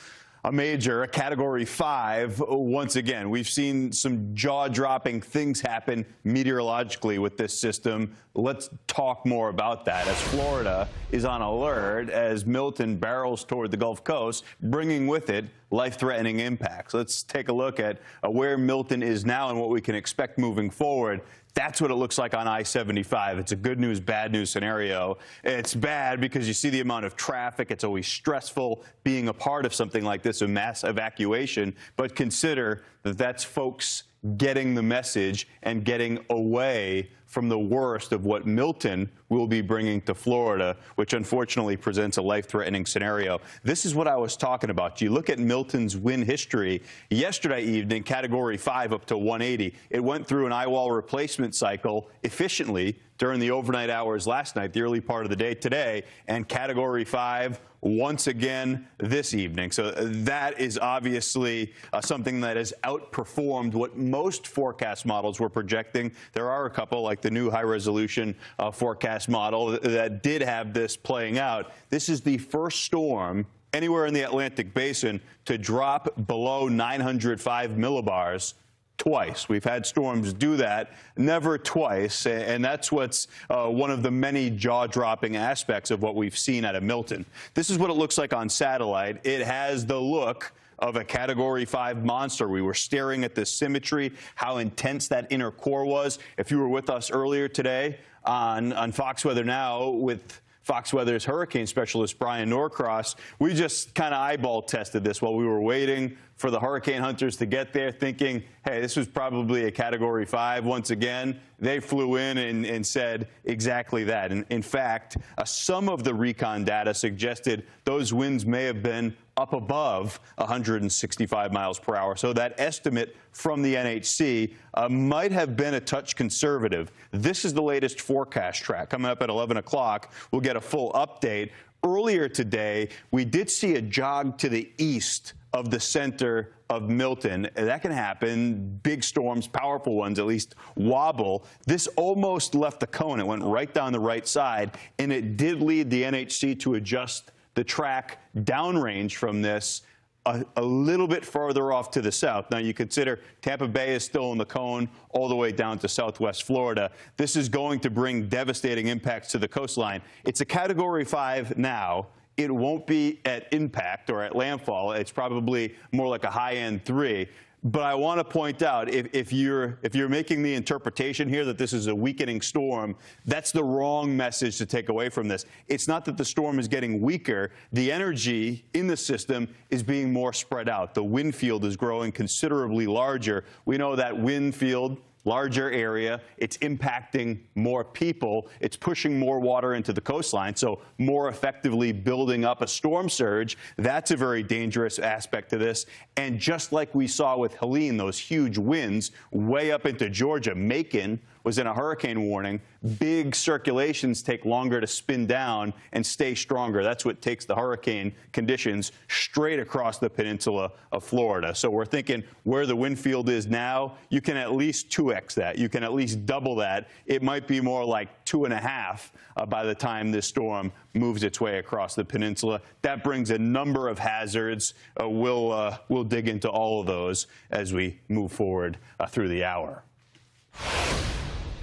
A Category 5. Once again, we've seen some jaw-dropping things happen meteorologically with this system. Let's talk more about that as Florida is on alert as Milton barrels toward the Gulf Coast, bringing with it life-threatening impacts. Let's take a look at where Milton is now and what we can expect moving forward. That's what it looks like on I-75. It's a good news, bad news scenario. It's bad because you see the amount of traffic. It's always stressful being a part of something like this, a mass evacuation. But consider that that's folks getting the message and getting away from the worst of what Milton will be bringing to Florida, which unfortunately presents a life-threatening scenario. This is what I was talking about. You look at Milton's wind history. Yesterday evening, Category 5 up to 180. It went through an eye-wall replacement cycle efficiently during the overnight hours last night, the early part of the day today, and Category 5 once again this evening. So that is obviously something that has outperformed what most forecast models were projecting. There are a couple, like the new high-resolution forecast model, that did have this playing out. This is the first storm anywhere in the Atlantic Basin to drop below 905 millibars twice. We've had storms do that, never twice, and that's what's one of the many jaw-dropping aspects of what we've seen out of Milton. This is what it looks like on satellite. It has the look of a Category 5 monster. We were staring at the symmetry, how intense that inner core was. If you were with us earlier today on Fox Weather Now with Fox Weather's hurricane specialist Brian Norcross, we just kind of eyeball tested this while we were waiting for the hurricane hunters to get there, thinking, hey, this was probably a Category 5. Once again, they flew in and said exactly that. And in fact, some of the recon data suggested those winds may have been up above 165 miles per hour. So that estimate from the NHC might have been a touch conservative. This is the latest forecast track. Coming up at 11 o'clock, we'll get a full update. Earlier today, we did see a jog to the east of the center of Milton. That can happen. Big storms, powerful ones, at least wobble. This almost left the cone. It went right down the right side, and it did lead the NHC to adjust the track downrange from this a little bit further off to the south. Now, you consider Tampa Bay is still in the cone all the way down to southwest Florida. This is going to bring devastating impacts to the coastline. It's a Category 5 now. It won't be at impact or at landfall. It's probably more like a high-end 3. But I want to point out, if you're making the interpretation here that this is a weakening storm, that's the wrong message to take away from this. It's not that the storm is getting weaker. The energy in the system is being more spread out. The wind field is growing considerably larger. We know that wind field, larger area, it's impacting more people, it's pushing more water into the coastline, so more effectively building up a storm surge. That's a very dangerous aspect to this. And just like we saw with Helene, those huge winds way up into Georgia, Macon was in a hurricane warning. Big circulations take longer to spin down and stay stronger. That's what takes the hurricane conditions straight across the peninsula of Florida. So we're thinking where the wind field is now, you can at least 2x that. You can at least double that. It might be more like 2.5 by the time this storm moves its way across the peninsula. That brings a number of hazards. We'll dig into all of those as we move forward through the hour.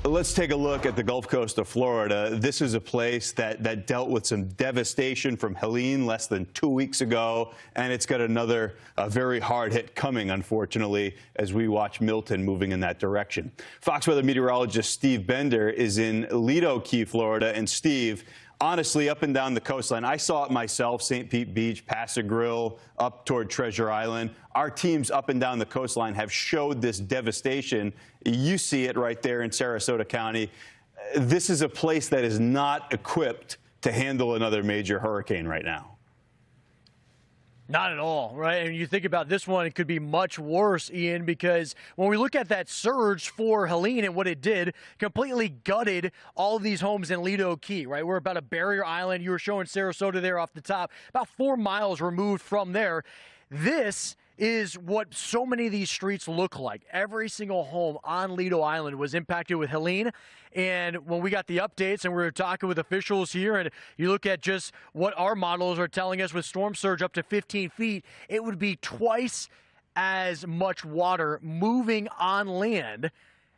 Let's take a look at the Gulf Coast of Florida. This is a place that dealt with some devastation from Helene less than 2 weeks ago, and it's got another very hard hit coming, unfortunately, as we watch Milton moving in that direction. Fox Weather meteorologist Steve Bender is in Lido Key, Florida. And Steve, honestly, up and down the coastline, I saw it myself, St. Pete Beach, Paso Grill, up toward Treasure Island. Our teams up and down the coastline have showed this devastation. You see it right there in Sarasota County. This is a place that is not equipped to handle another major hurricane right now. Not at all, right? And you think about this one, it could be much worse, Ian, because when we look at that surge for Helene and what it did, completely gutted all of these homes in Lido Key, right? We're about a barrier island. You were showing Sarasota there off the top, about 4 miles removed from there. This is what so many of these streets look like. Every single home on Lido Island was impacted with Helene. And when we got the updates and we were talking with officials here, and you look at just what our models are telling us with storm surge up to 15 feet, it would be twice as much water moving on land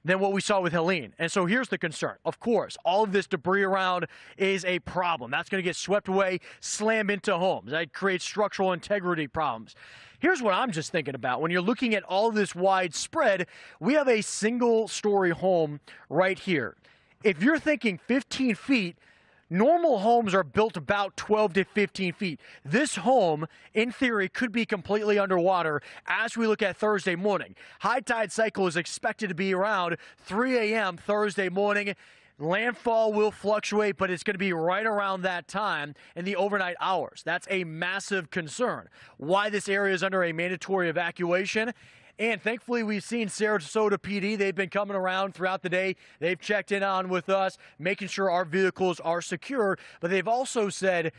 than what we saw with Helene. And so here's the concern. Of course, all of this debris around is a problem. That's going to get swept away, slammed into homes. That creates structural integrity problems. Here's what I'm just thinking about. When you're looking at all this widespread, we have a single-story home right here. If you're thinking 15 feet, normal homes are built about 12 to 15 feet. This home, in theory, could be completely underwater as we look at Thursday morning. High tide cycle is expected to be around 3 a.m. Thursday morning. Landfall will fluctuate, but it's going to be right around that time in the overnight hours. That's a massive concern. Why this area is under a mandatory evacuation. And thankfully, we've seen Sarasota PD. They've been coming around throughout the day. They've checked in on with us, making sure our vehicles are secure. But they've also said,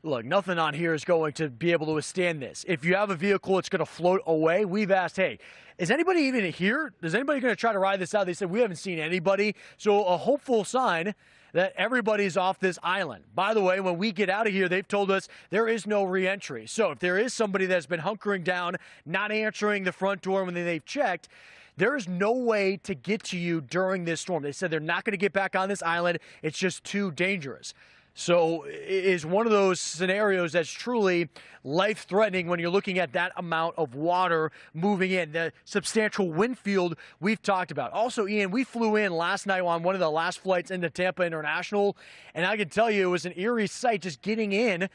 look, nothing on here is going to be able to withstand this. If you have a vehicle, it's going to float away. We've asked, hey, is anybody even here? Is anybody going to try to ride this out? They said, we haven't seen anybody. So a hopeful sign that everybody's off this island. By the way, when we get out of here, they've told us there is no reentry. So if there is somebody that's been hunkering down, not answering the front door when they've checked, there is no way to get to you during this storm. They said they're not going to get back on this island. It's just too dangerous. So it is one of those scenarios that's truly life-threatening when you're looking at that amount of water moving in. The substantial wind field we've talked about. Also, Ian, we flew in last night on one of the last flights into Tampa International, and I can tell you it was an eerie sight just getting in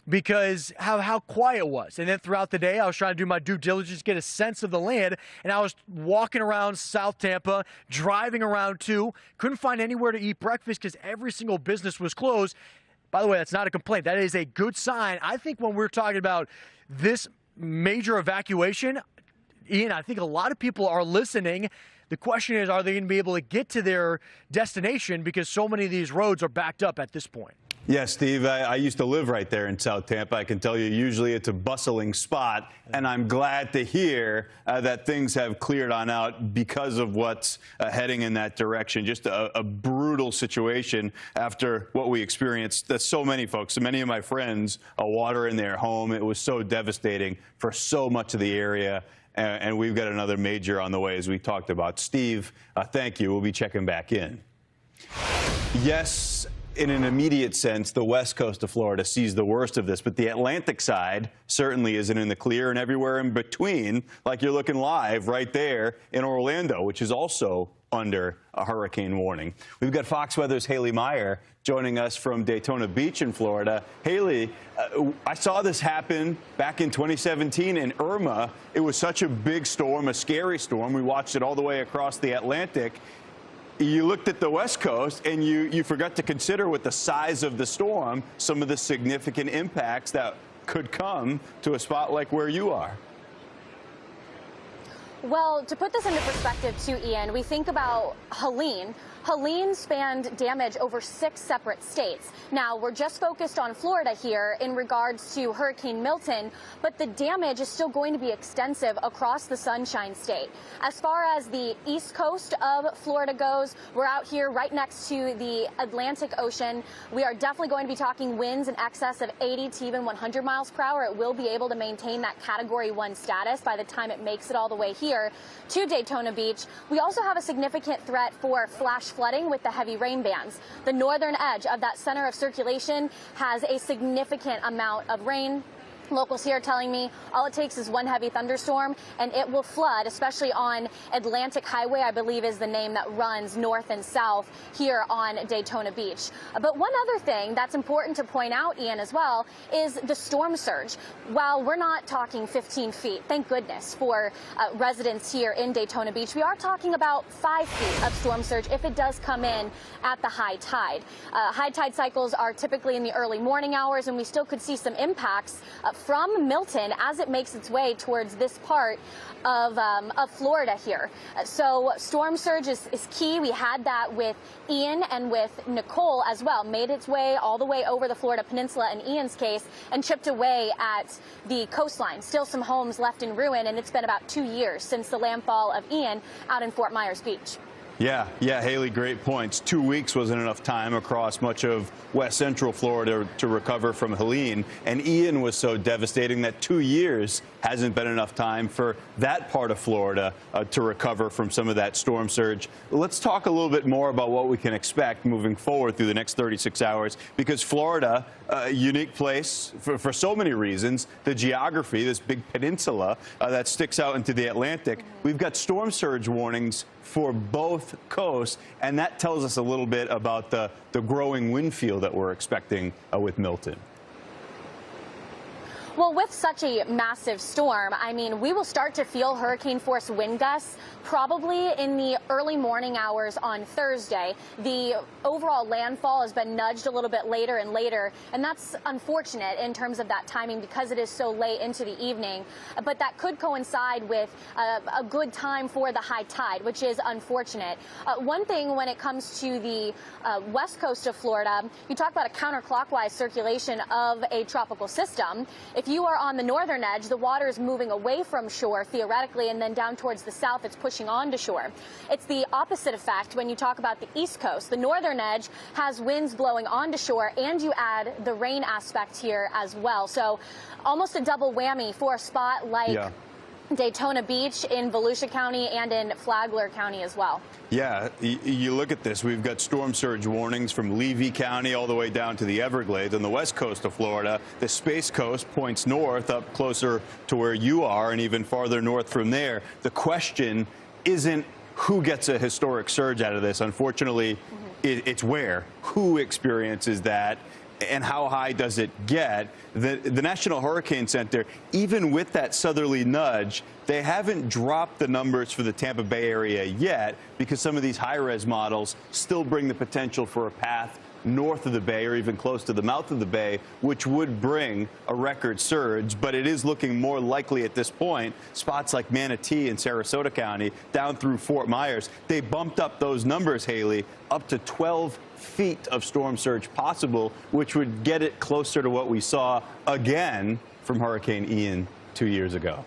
because how quiet it was. And then throughout the day, I was trying to do my due diligence, get a sense of the land, and I was walking around South Tampa, driving around too, couldn't find anywhere to eat breakfast because every single business was closed. By the way, that's not a complaint. That is a good sign. I think when we're talking about this major evacuation, Ian, I think a lot of people are listening. The question is, are they going to be able to get to their destination because so many of these roads are backed up at this point? Yes, Steve, I used to live right there in South Tampa. I can tell you usually it's a bustling spot, and I'm glad to hear that things have cleared on out because of what's heading in that direction. Just a brutal situation after what we experienced. So many folks, so many of my friends, water in their home. It was so devastating for so much of the area. And we've got another major on the way, as we talked about. Steve, thank you. We'll be checking back in. Yes, in an immediate sense, the west coast of Florida sees the worst of this, but the Atlantic side certainly isn't in the clear, and everywhere in between, like you're looking live right there in Orlando, which is also under a hurricane warning. We've got Fox Weather's Haley Meyer joining us from Daytona Beach in Florida. Haley, I saw this happen back in 2017 in Irma. It was such a big storm, a scary storm. We watched it all the way across the Atlantic. You looked at the West Coast and you forgot to consider, with the size of the storm, some of the significant impacts that could come to a spot like where you are. Well, to put this into perspective too, Ian, we think about Helene. Helene spanned damage over 6 separate states. Now, we're just focused on Florida here in regards to Hurricane Milton, but the damage is still going to be extensive across the Sunshine State. As far as the east coast of Florida goes, we're out here right next to the Atlantic Ocean. We are definitely going to be talking winds in excess of 80 to even 100 miles per hour. It will be able to maintain that Category 1 status by the time it makes it all the way here to Daytona Beach. We also have a significant threat for flash flooding with the heavy rain bands. The northern edge of that center of circulation has a significant amount of rain. Locals here are telling me all it takes is one heavy thunderstorm and it will flood, especially on Atlantic Highway, I believe is the name that runs north and south here on Daytona Beach. But one other thing that's important to point out, Ian, as well, is the storm surge. While we're not talking 15 feet, thank goodness for residents here in Daytona Beach, we are talking about 5 feet of storm surge if it does come in at the high tide. High tide cycles are typically in the early morning hours, and we still could see some impacts from Milton as it makes its way towards this part of Florida here. So storm surge is key. We had that with Ian and with Nicole as well. Made its way all the way over the Florida Peninsula in Ian's case and chipped away at the coastline. Still some homes left in ruin, and it's been about 2 years since the landfall of Ian out in Fort Myers Beach. Yeah, Haley, great points. 2 weeks wasn't enough time across much of west central Florida to recover from Helene, and Ian was so devastating that 2 years hasn't been enough time for that part of Florida to recover from some of that storm surge. Let's talk a little bit more about what we can expect moving forward through the next 36 hours, because Florida, a unique place for so many reasons. The geography, this big peninsula that sticks out into the Atlantic. We've got storm surge warnings for both coasts, and that tells us a little bit about the growing wind field that we're expecting with Milton. Well, with such a massive storm, I mean, we will start to feel hurricane force wind gusts probably in the early morning hours on Thursday. The overall landfall has been nudged a little bit later and later, and that's unfortunate in terms of that timing because it is so late into the evening. But that could coincide with a good time for the high tide, which is unfortunate. One thing when it comes to the west coast of Florida, you talk about a counterclockwise circulation of a tropical system. If you are on the northern edge, the water is moving away from shore theoretically, and then down towards the south, it's pushing onto shore. It's the opposite effect when you talk about the east coast. The northern edge has winds blowing onto shore, and you add the rain aspect here as well. So almost a double whammy for a spot like Daytona Beach, in Volusia County, and in Flagler County as well. Yeah, you look at this. We've got storm surge warnings from Levy County all the way down to the Everglades. On the west coast of Florida, the Space Coast points north up closer to where you are and even farther north from there. The question isn't who gets a historic surge out of this. Unfortunately, it's where. Who experiences that? And how high does it get? The National Hurricane Center, even with that southerly nudge, they haven't dropped the numbers for the Tampa Bay area yet because some of these high-res models still bring the potential for a path north of the bay or even close to the mouth of the bay, which would bring a record surge. But it is looking more likely at this point. Spots like Manatee and Sarasota County down through Fort Myers, they bumped up those numbers, Haley, up to 12 feet of storm surge possible, which would get it closer to what we saw again from Hurricane Ian 2 years ago.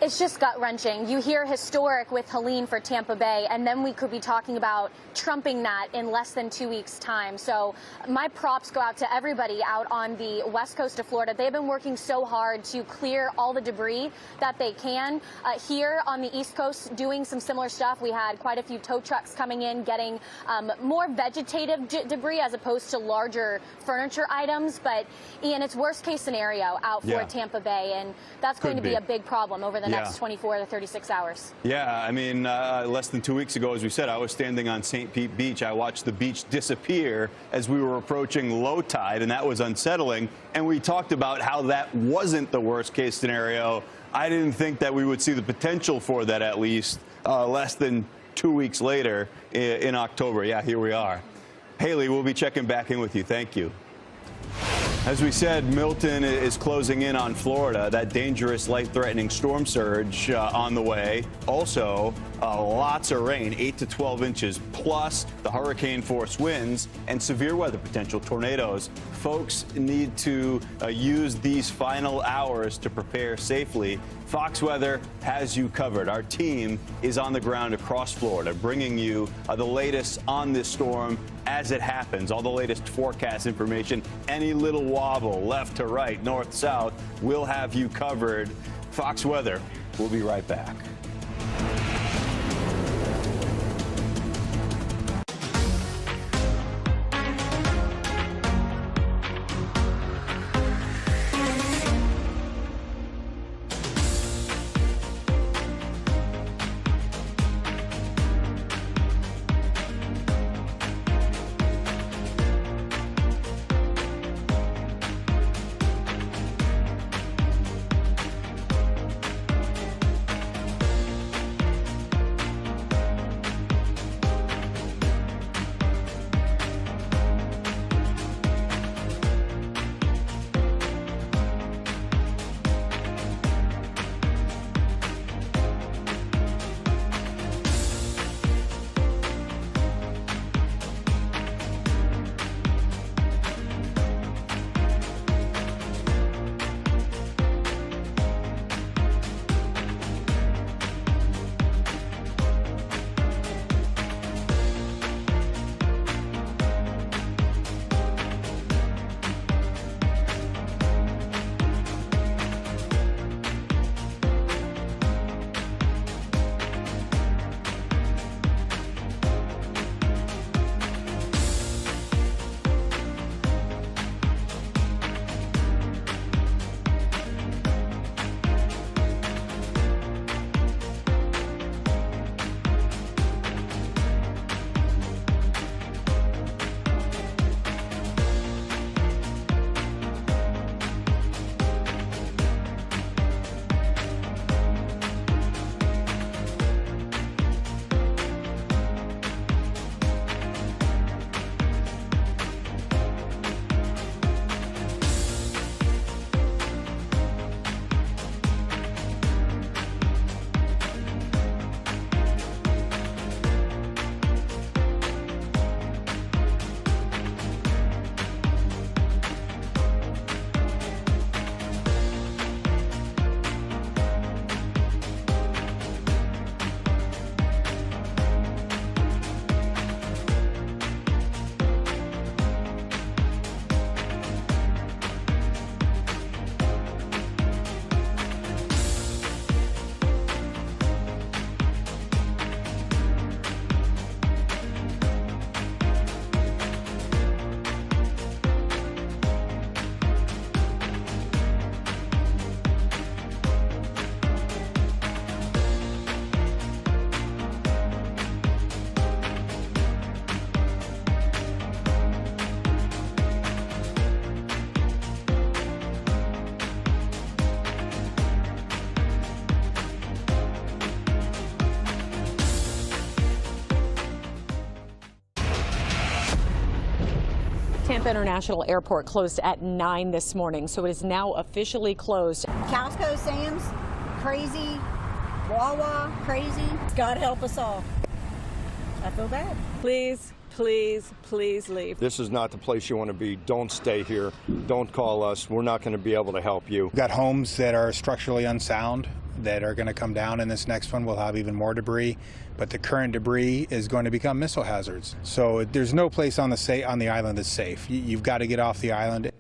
It's just gut-wrenching. You hear historic with Helene for Tampa Bay, and then we could be talking about trumping that in less than 2 weeks' time. So my props go out to everybody out on the west coast of Florida. They've been working so hard to clear all the debris that they can. Here on the east coast, doing some similar stuff. We had quite a few tow trucks coming in, getting more vegetative debris as opposed to larger furniture items. But, Ian, it's worst-case scenario out for Tampa Bay, and that's going to be a big problem over the next 24 to 36 hours. Yeah, I mean, less than 2 weeks ago, as we said, I was standing on St. Pete Beach. I watched the beach disappear as we were approaching low tide, and that was unsettling. And we talked about how that wasn't the worst case scenario. I didn't think that we would see the potential for that, at least less than 2 weeks later in October. Yeah, here we are. Haley, we'll be checking back in with you. Thank you. As we said, Milton is closing in on Florida. That dangerous, life-threatening storm surge on the way. Also, lots of rain, 8 to 12 inches, plus the hurricane-force winds and severe weather potential, tornadoes. Folks need to use these final hours to prepare safely. Fox Weather has you covered. Our team is on the ground across Florida, bringing you the latest on this storm as it happens. All the latest forecast information, any little wobble, left to right, north, south, we'll have you covered. Fox Weather, we'll be right back. Tampa International Airport closed at 9 this morning, so it is now officially closed. Costco, Sam's, crazy. Wawa, crazy. God help us all. I feel bad. Please, please, please leave. This is not the place you want to be. Don't stay here. Don't call us. We're not going to be able to help you. We've got homes that are structurally unsound that are going to come down in this next one. We'll have even more debris, but the current debris is going to become missile hazards. So there's no place on the island that's safe. You've got to get off the island.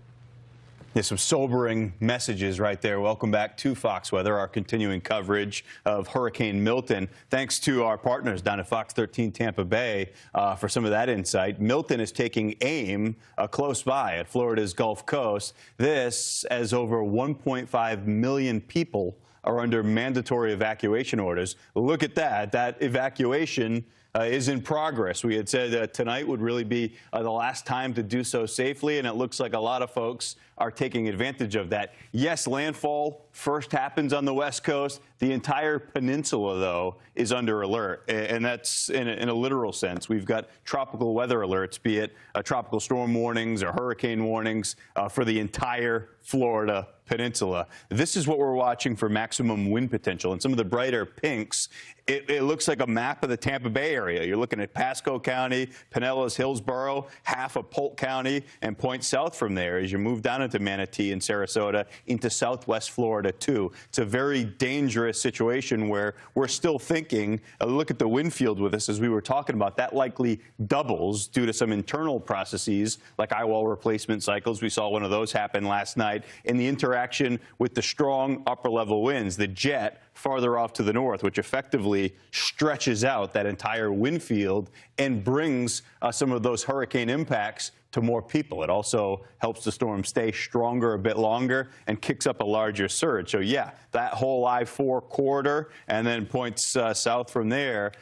Yeah, some sobering messages right there. Welcome back to Fox Weather, our continuing coverage of Hurricane Milton. Thanks to our partners down at Fox 13 Tampa Bay for some of that insight. Milton is taking aim close by at Florida's Gulf Coast. This as over 1.5 million people are under mandatory evacuation orders. Look at that. That evacuation is in progress. We had said tonight would really be the last time to do so safely, and it looks like a lot of folks are taking advantage of that. Yes, landfall first happens on the West Coast. The entire peninsula, though, is under alert, and that's in a literal sense. We've got tropical weather alerts, be it tropical storm warnings or hurricane warnings for the entire Florida peninsula. This is what we're watching for maximum wind potential. And some of the brighter pinks, it looks like a map of the Tampa Bay area. You're looking at Pasco County, Pinellas, Hillsborough, half of Polk County, and point south from there as you move down into Manatee and Sarasota into southwest Florida, too. It's a very dangerous situation where we're still thinking, look at the wind field with us as we were talking about, that likely doubles due to some internal processes like eyewall replacement cycles. We saw one of those happen last night in the interaction with the strong upper level winds, the jet farther off to the north, which effectively stretches out that entire wind field and brings some of those hurricane impacts to more people. It also helps the storm stay stronger a bit longer and kicks up a larger surge. So yeah, that whole I-4 corridor and then points south from there,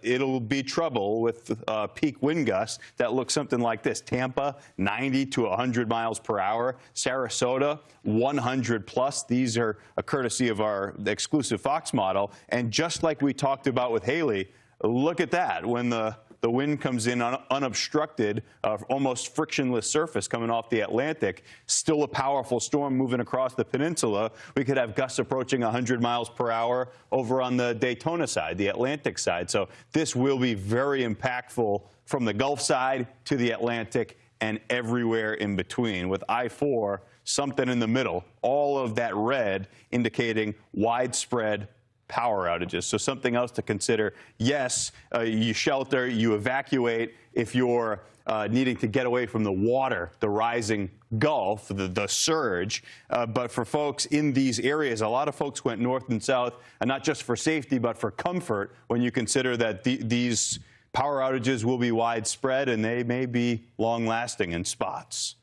it'll be trouble with peak wind gusts that look something like this. Tampa, 90 to 100 miles per hour. Sarasota, 100 plus. These are a courtesy of our exclusive Fox model. And just like we talked about with Haley, look at that. When the wind comes in unobstructed, almost frictionless surface coming off the Atlantic, still a powerful storm moving across the peninsula. We could have gusts approaching 100 miles per hour over on the Daytona side, the Atlantic side. So this will be very impactful from the Gulf side to the Atlantic and everywhere in between. With I-4, something in the middle, all of that red indicating widespread power outages. So something else to consider. Yes, you shelter, you evacuate if you're needing to get away from the water, the rising Gulf, the surge. But for folks in these areas, a lot of folks went north and south, and not just for safety, but for comfort when you consider that these power outages will be widespread and they may be long-lasting in spots.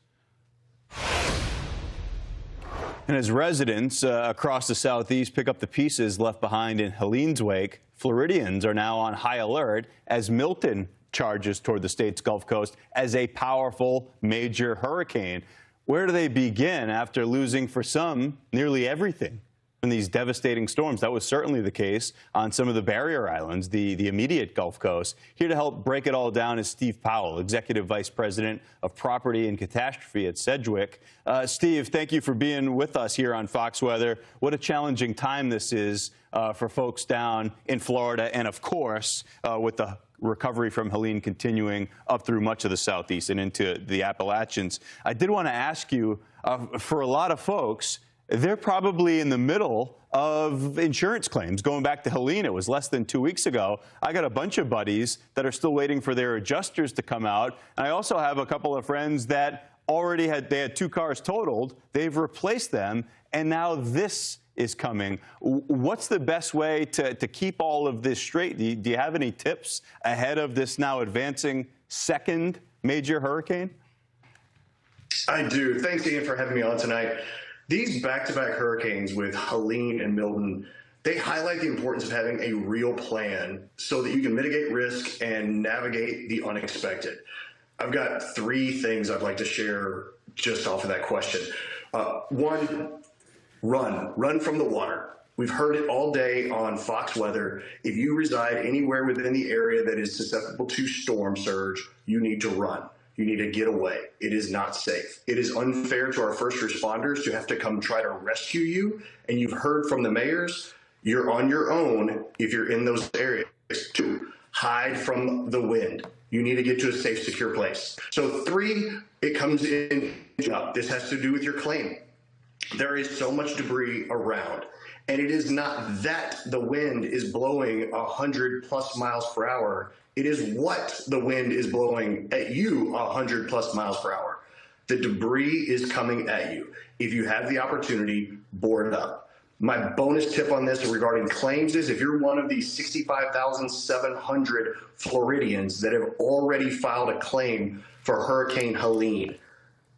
And as residents across the southeast pick up the pieces left behind in Helene's wake, Floridians are now on high alert as Milton charges toward the state's Gulf Coast as a powerful major hurricane. Where do they begin after losing, for some, nearly everything in these devastating storms? That was certainly the case on some of the barrier islands, the immediate Gulf Coast. Here to help break it all down is Steve Powell, Executive Vice President of Property and Catastrophe at Sedgwick. Steve, thank you for being with us here on Fox Weather. What a challenging time this is for folks down in Florida, and of course, with the recovery from Helene continuing up through much of the southeast and into the Appalachians. I did want to ask you, for a lot of folks, they're probably in the middle of insurance claims. Going back to Helene, it was less than 2 weeks ago. I got a bunch of buddies that are still waiting for their adjusters to come out. And I also have a couple of friends that already had 2 cars totaled. They've replaced them, and now this is coming. What's the best way to keep all of this straight? Do you have any tips ahead of this now advancing second major hurricane? I do. Thanks, Ian, for having me on tonight. These back-to-back hurricanes with Helene and Milton, they highlight the importance of having a real plan so that you can mitigate risk and navigate the unexpected. I've got 3 things I'd like to share just off of that question. One, run from the water. We've heard it all day on Fox Weather. If you reside anywhere within the area that is susceptible to storm surge, you need to run. You need to get away. It is not safe. It is unfair to our first responders to have to come try to rescue you. And you've heard from the mayors, you're on your own if you're in those areas. 2, hide from the wind. You need to get to a safe, secure place. So 3, it comes in. This has to do with your claim. There is so much debris around. And it is not that the wind is blowing 100 plus miles per hour. It is what the wind is blowing at you 100 plus miles per hour. The debris is coming at you. If you have the opportunity, board it up. My bonus tip on this regarding claims is if you're one of these 65,700 Floridians that have already filed a claim for Hurricane Helene,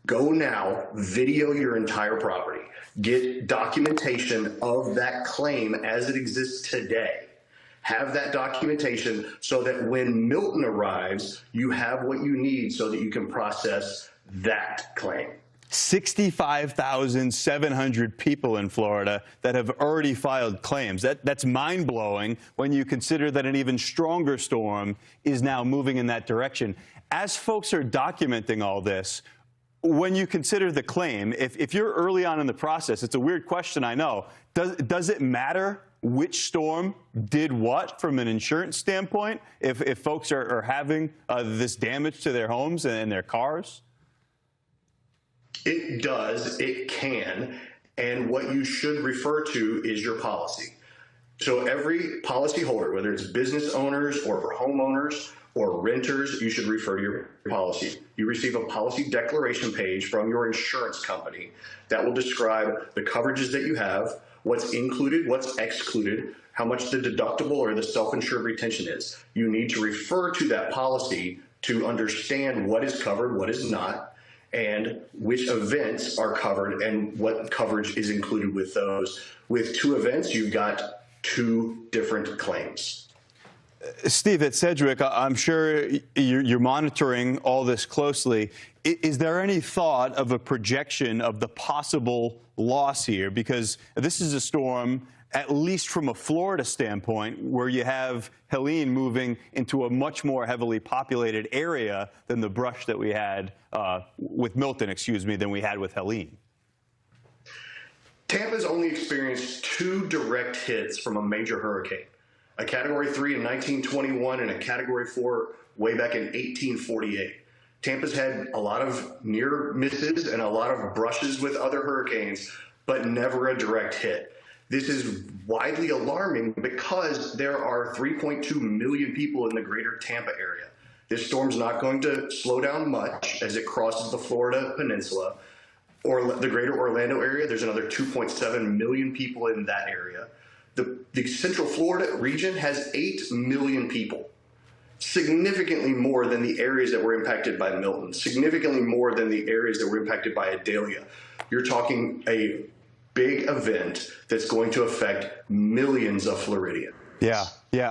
go now, video your entire property. Get documentation of that claim as it exists today. Have that documentation so that when Milton arrives, you have what you need so that you can process that claim. 65,700 people in Florida that have already filed claims. That's mind-blowing when you consider that an even stronger storm is now moving in that direction. As folks are documenting all this, when you consider the claim, if you're early on in the process, it's a weird question, I know. Does it matter which storm did what from an insurance standpoint if folks are having this damage to their homes and their cars? It does, it can, and what you should refer to is your policy. So every policyholder, whether it's business owners or for homeowners or renters, you should refer to your policy. You receive a policy declaration page from your insurance company that will describe the coverages that you have, what's included, what's excluded, how much the deductible or the self-insured retention is. You need to refer to that policy to understand what is covered, what is not, and which events are covered and what coverage is included with those. With 2 events, you've got 2 different claims. Steve, at Sedgwick, I'm sure you're monitoring all this closely. Is there any thought of a projection of the possible loss here? Because this is a storm, at least from a Florida standpoint, where you have Helene moving into a much more heavily populated area than the brush that we had with Milton, than we had with Helene. Tampa's only experienced 2 direct hits from a major hurricane, a Category 3 in 1921 and a Category 4 way back in 1848. Tampa's had a lot of near misses and a lot of brushes with other hurricanes, but never a direct hit. This is widely alarming because there are 3.2 million people in the greater Tampa area. This storm's not going to slow down much as it crosses the Florida peninsula or the greater Orlando area. There's another 2.7 million people in that area. The Central Florida region has 8 million people, significantly more than the areas that were impacted by Milton, significantly more than the areas that were impacted by Idalia. You're talking a big event that's going to affect millions of Floridians. Yeah,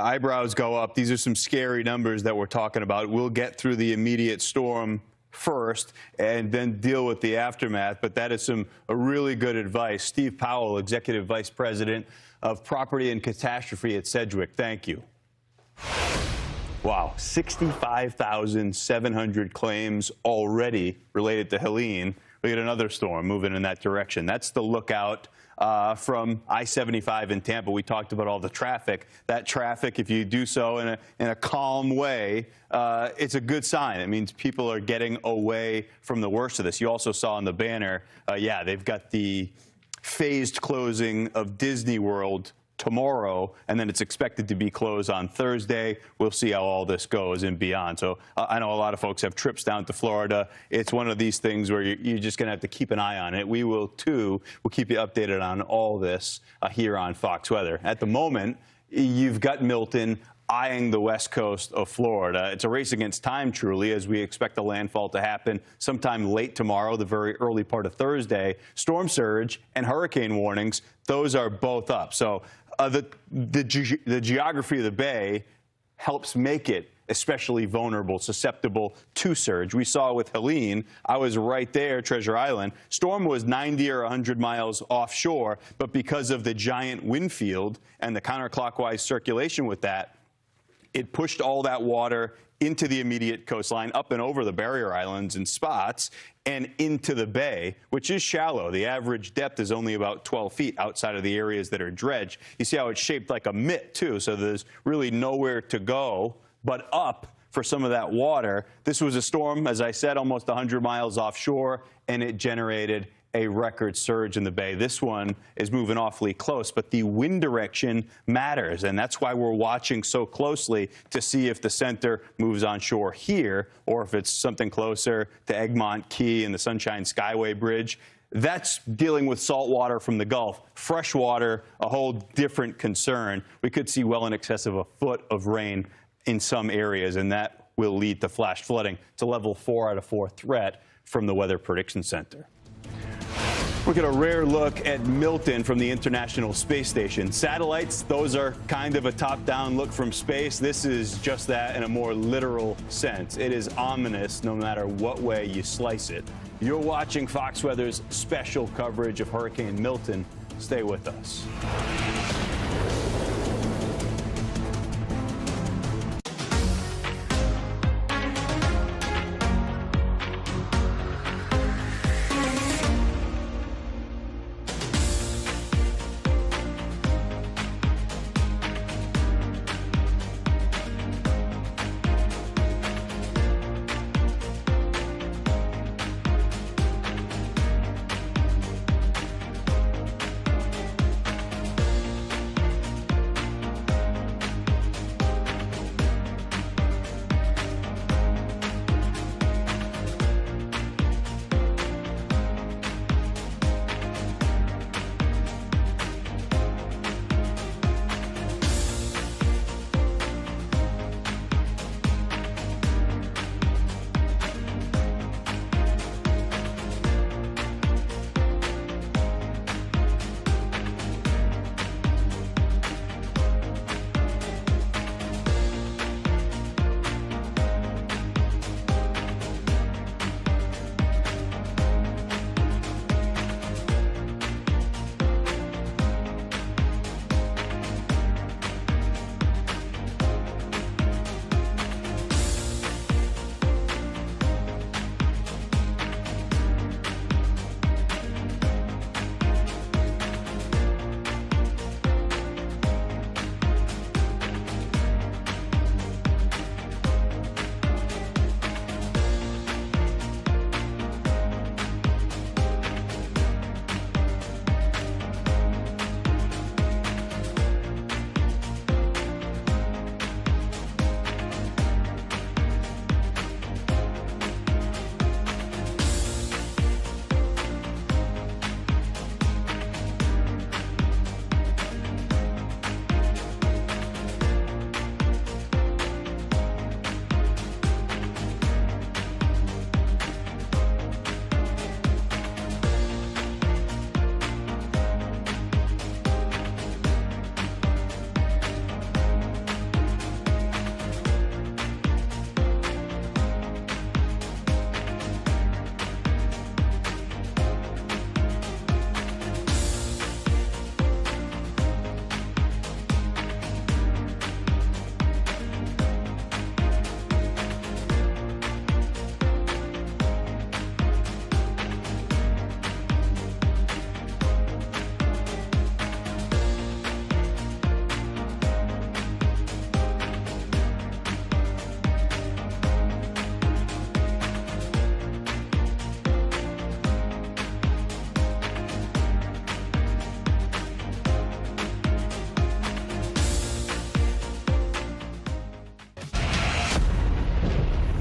eyebrows go up. These are some scary numbers that we're talking about. We'll get through the immediate storm first and then deal with the aftermath, but that is a really good advice. Steve Powell, Executive Vice President of Property and Catastrophe at Sedgwick. Thank you. Wow, 65,700 claims already related to Helene. We get another storm moving in that direction. That's the lookout from I-75 in Tampa. We talked about all the traffic. That traffic, if you do so in a calm way, it's a good sign. It means people are getting away from the worst of this. You also saw on the banner, they've got the phased closing of Disney World tomorrow, and then it's expected to be closed on Thursday. We'll see how all this goes and beyond. So I know a lot of folks have trips down to Florida. It's one of these things where you're just going to have to keep an eye on it. We will, too. We'll keep you updated on all this here on Fox Weather. At the moment, you've got Milton eyeing the west coast of Florida. It's a race against time, truly, as we expect the landfall to happen sometime late tomorrow, the very early part of Thursday. Storm surge and hurricane warnings, those are both up. So the geography of the bay helps make it especially vulnerable, susceptible to surge. We saw with Helene, I was right there, Treasure Island. Storm was 90 or 100 miles offshore, but because of the giant wind field and the counterclockwise circulation with that, it pushed all that water into the immediate coastline, up and over the barrier islands in spots, and into the bay, which is shallow. The average depth is only about 12 feet outside of the areas that are dredged. You see how it's shaped like a mitt, too, so there's really nowhere to go but up for some of that water. This was a storm, as I said, almost 100 miles offshore, and it generated a record surge in the bay. This one is moving awfully close, but the wind direction matters, and that's why we're watching so closely to see if the center moves on shore here or if it's something closer to Egmont Key and the Sunshine Skyway Bridge. That's dealing with salt water from the Gulf. Fresh water, a whole different concern. We could see well in excess of a foot of rain in some areas, and that will lead to flash flooding. It's a level 4 out of 4 threat from the Weather Prediction Center. We'll get a rare look at Milton from the International Space Station. Satellites, those are kind of a top-down look from space. This is just that in a more literal sense. It is ominous no matter what way you slice it. You're watching Fox Weather's special coverage of Hurricane Milton. Stay with us.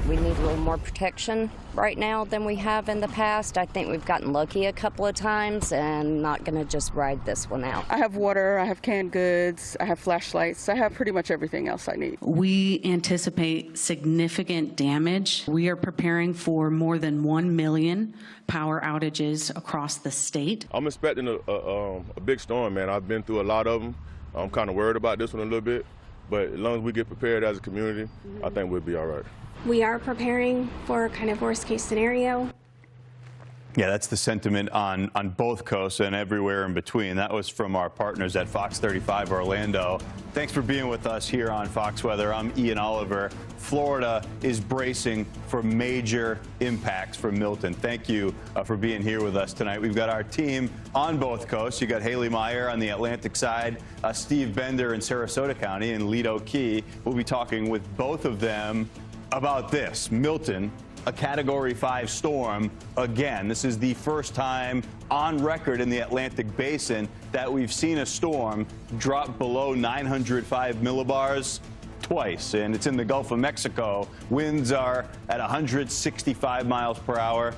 We need a little more protection right now than we have in the past. I think we've gotten lucky a couple of times and not going to just ride this one out. I have water, I have canned goods, I have flashlights, I have pretty much everything else I need. We anticipate significant damage. We are preparing for more than 1 million power outages across the state. I'm expecting a big storm, man. I've been through a lot of them. I'm kind of worried about this one a little bit, but as long as we get prepared as a community, I think we'll be all right. We are preparing for kind of worst case scenario. Yeah, that's the sentiment on both coasts and everywhere in between. That was from our partners at Fox 35 Orlando. Thanks for being with us here on Fox Weather. I'm Ian Oliver. Florida is bracing for major impacts from Milton. Thank you for being here with us tonight. We've got our team on both coasts. You got Haley Meyer on the Atlantic side, Steve Bender in Sarasota County, and Lido Key. We'll be talking with both of them about this. Milton, a Category 5 storm again. This is the first time on record in the Atlantic Basin that we've seen a storm drop below 905 millibars twice, and it's in the Gulf of Mexico. Winds are at 165 miles per hour.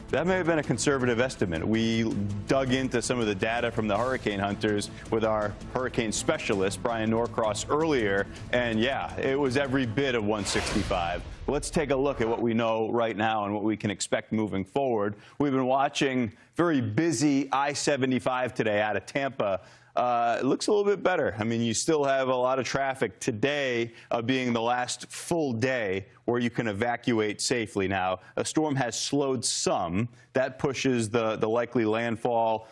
That may have been a conservative estimate. We dug into some of the data from the hurricane hunters with our hurricane specialist, Brian Norcross, earlier, and yeah, it was every bit of 165. Let's take a look at what we know right now and what we can expect moving forward. We've been watching very busy I-75 today out of Tampa. It looks a little bit better. I mean, you still have a lot of traffic today, being the last full day where you can evacuate safely. Now, a storm has slowed some. That pushes the likely landfall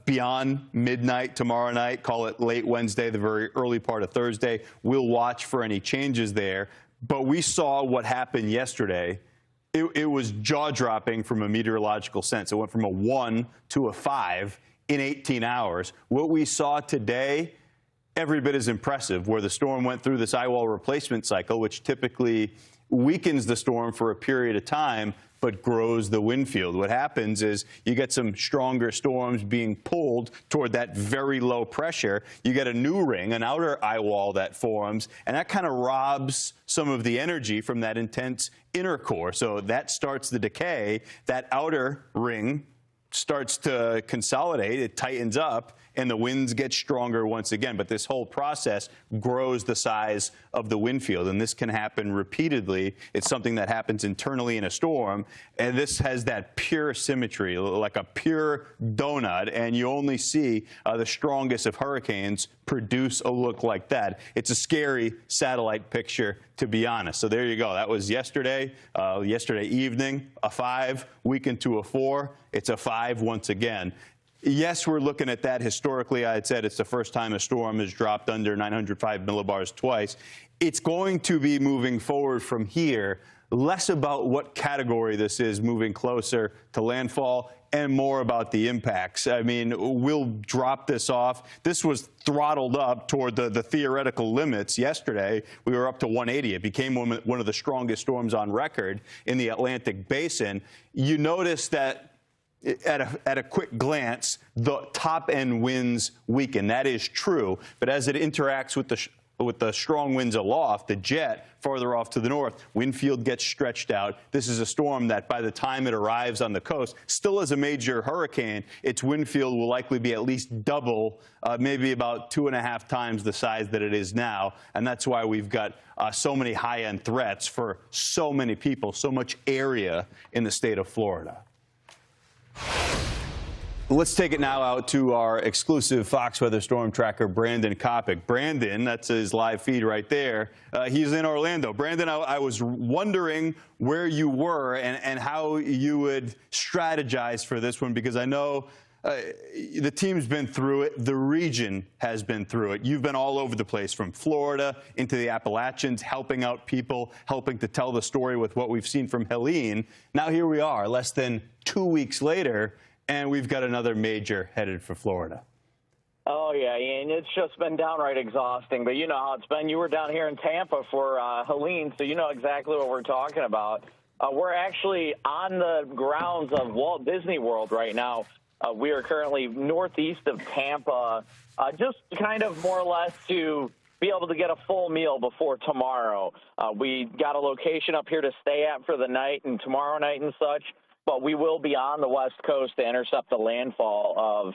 beyond midnight tomorrow night, call it late Wednesday, the very early part of Thursday. We'll watch for any changes there. But we saw what happened yesterday. It was jaw-dropping from a meteorological sense. It went from a 1 to a 5 in 18 hours. What we saw today, every bit as impressive, where the storm went through this eye wall replacement cycle, which typically weakens the storm for a period of time, but grows the wind field. What happens is you get some stronger storms being pulled toward that very low pressure. You get a new ring, an outer eye wall that forms, and that kind of robs some of the energy from that intense inner core. So that starts the decay. That outer ring starts to consolidate, it tightens up, and the winds get stronger once again. But this whole process grows the size of the wind field, and this can happen repeatedly. It's something that happens internally in a storm, and this has that pure symmetry, like a pure donut, and you only see the strongest of hurricanes produce a look like that. It's a scary satellite picture, to be honest. So there you go. That was yesterday evening, a 5, weakened to a 4. It's a 5 once again. Yes, we're looking at that. Historically, I had said it's the first time a storm has dropped under 905 millibars twice. It's going to be moving forward from here, less about what category this is moving closer to landfall and more about the impacts. I mean, we'll drop this off. This was throttled up toward the theoretical limits yesterday. We were up to 180. It became one of the strongest storms on record in the Atlantic Basin. You notice that at a quick glance, the top-end winds weaken. That is true. But as it interacts with the strong winds aloft, the jet farther off to the north, wind field gets stretched out. This is a storm that by the time it arrives on the coast, still as a major hurricane, its wind field will likely be at least double, maybe about 2.5 times the size that it is now. And that's why we've got so many high-end threats for so many people, so much area in the state of Florida. Let's take it now out to our exclusive Fox Weather Storm Tracker, Brandon Kopic. Brandon, that's his live feed right there. He's in Orlando. Brandon, I was wondering where you were and how you would strategize for this one, because I know the team's been through it. The region has been through it. You've been all over the place, from Florida into the Appalachians, helping out people, helping to tell the story with what we've seen from Helene. Now here we are, less than 2 weeks later, and we've got another major headed for Florida. Oh, yeah, Ian, it's just been downright exhausting. But you know how it's been. You were down here in Tampa for Helene, so you know exactly what we're talking about. We're actually on the grounds of Walt Disney World right now. We are currently northeast of Tampa, just kind of more or less to be able to get a full meal before tomorrow. We got a location up here to stay at for the night and tomorrow night and such, but we will be on the West Coast to intercept the landfall of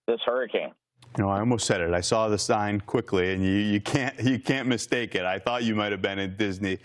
this hurricane. You know, I almost said it. I saw the sign quickly, and you can't mistake it. I thought you might have been at Disney.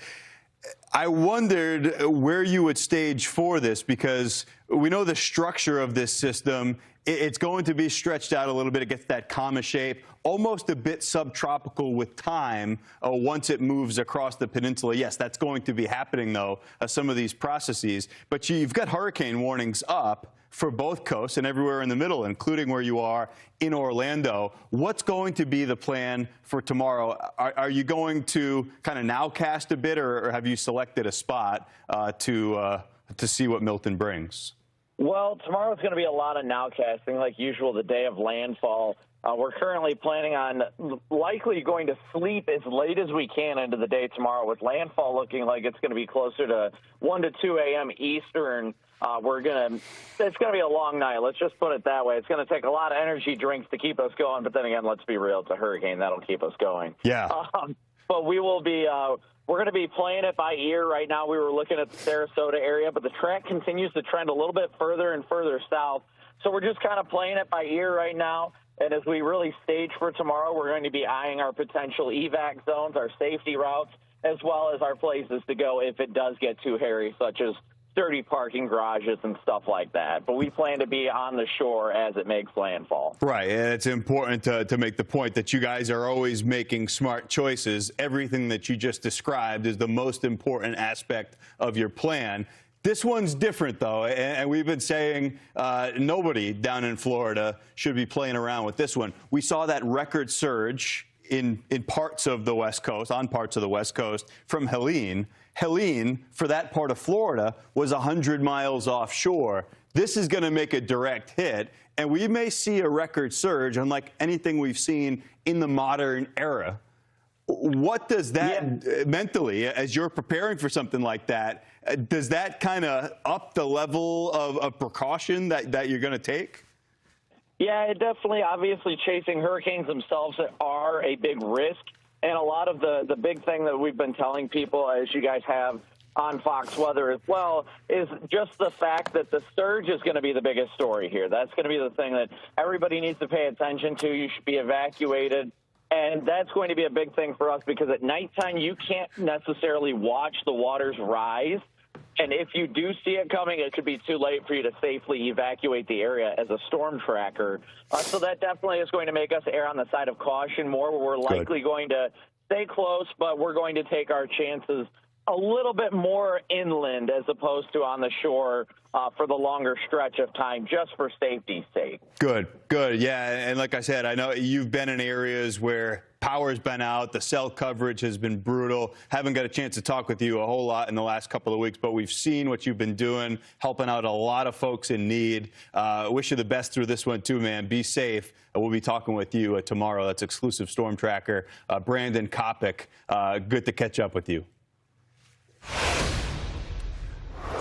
I wondered where you would stage for this, because we know the structure of this system. It's going to be stretched out a little bit. It gets that comma shape, almost a bit subtropical with time once it moves across the peninsula. Yes, that's going to be happening, though, some of these processes. But you've got hurricane warnings up for both coasts and everywhere in the middle, including where you are in Orlando. What's going to be the plan for tomorrow? Are you going to kind of nowcast a bit, or have you selected a spot to see what Milton brings? Well, tomorrow's going to be a lot of nowcasting, like usual, the day of landfall. We're currently planning on likely going to sleep as late as we can into the day tomorrow, with landfall looking like it's going to be closer to 1 to 2 a.m. Eastern. It's going to be a long night. Let's just put it that way. It's going to take a lot of energy drinks to keep us going. But then again, let's be real. It's a hurricane. That'll keep us going. Yeah. But we will be We're going to be playing it by ear. Right now we were looking at the Sarasota area, but the track continues to trend a little bit further and further south. So we're just kind of playing it by ear right now. And as we really stage for tomorrow, we're going to be eyeing our potential evac zones, our safety routes, as well as our places to go if it does get too hairy, such as sturdy parking garages and stuff like that. But we plan to be on the shore as it makes landfall. Right, and it's important to make the point that you guys are always making smart choices. Everything that you just described is the most important aspect of your plan. This one's different, though, and we've been saying nobody down in Florida should be playing around with this one. We saw that record surge in parts of the West Coast, on parts of the West Coast, from Helene. Helene, for that part of Florida, was 100 miles offshore. This is going to make a direct hit, and we may see a record surge unlike anything we've seen in the modern era. What does that mentally, as you're preparing for something like that, does that kind of up the level of precaution that you're going to take? Yeah, it definitely, obviously, chasing hurricanes themselves are a big risk. And a lot of the big thing that we've been telling people, as you guys have on Fox Weather as well, is just the fact that the surge is going to be the biggest story here. That's going to be the thing that everybody needs to pay attention to. You should be evacuated. And that's going to be a big thing for us because at nighttime, you can't necessarily watch the waters rise. And if you do see it coming, it could be too late for you to safely evacuate the area as a storm tracker. So that definitely is going to make us err on the side of caution more. We're likely going to stay close, but we're going to take our chances a little bit more inland as opposed to on the shore for the longer stretch of time, just for safety's sake. Good. Yeah, and like I said, I know you've been in areas where power's been out, the cell coverage has been brutal. Haven't got a chance to talk with you a whole lot in the last couple of weeks, but we've seen what you've been doing, helping out a lot of folks in need. Wish you the best through this one, too, man. Be safe. We'll be talking with you tomorrow. That's exclusive storm tracker Brandon Kopic. Good to catch up with you.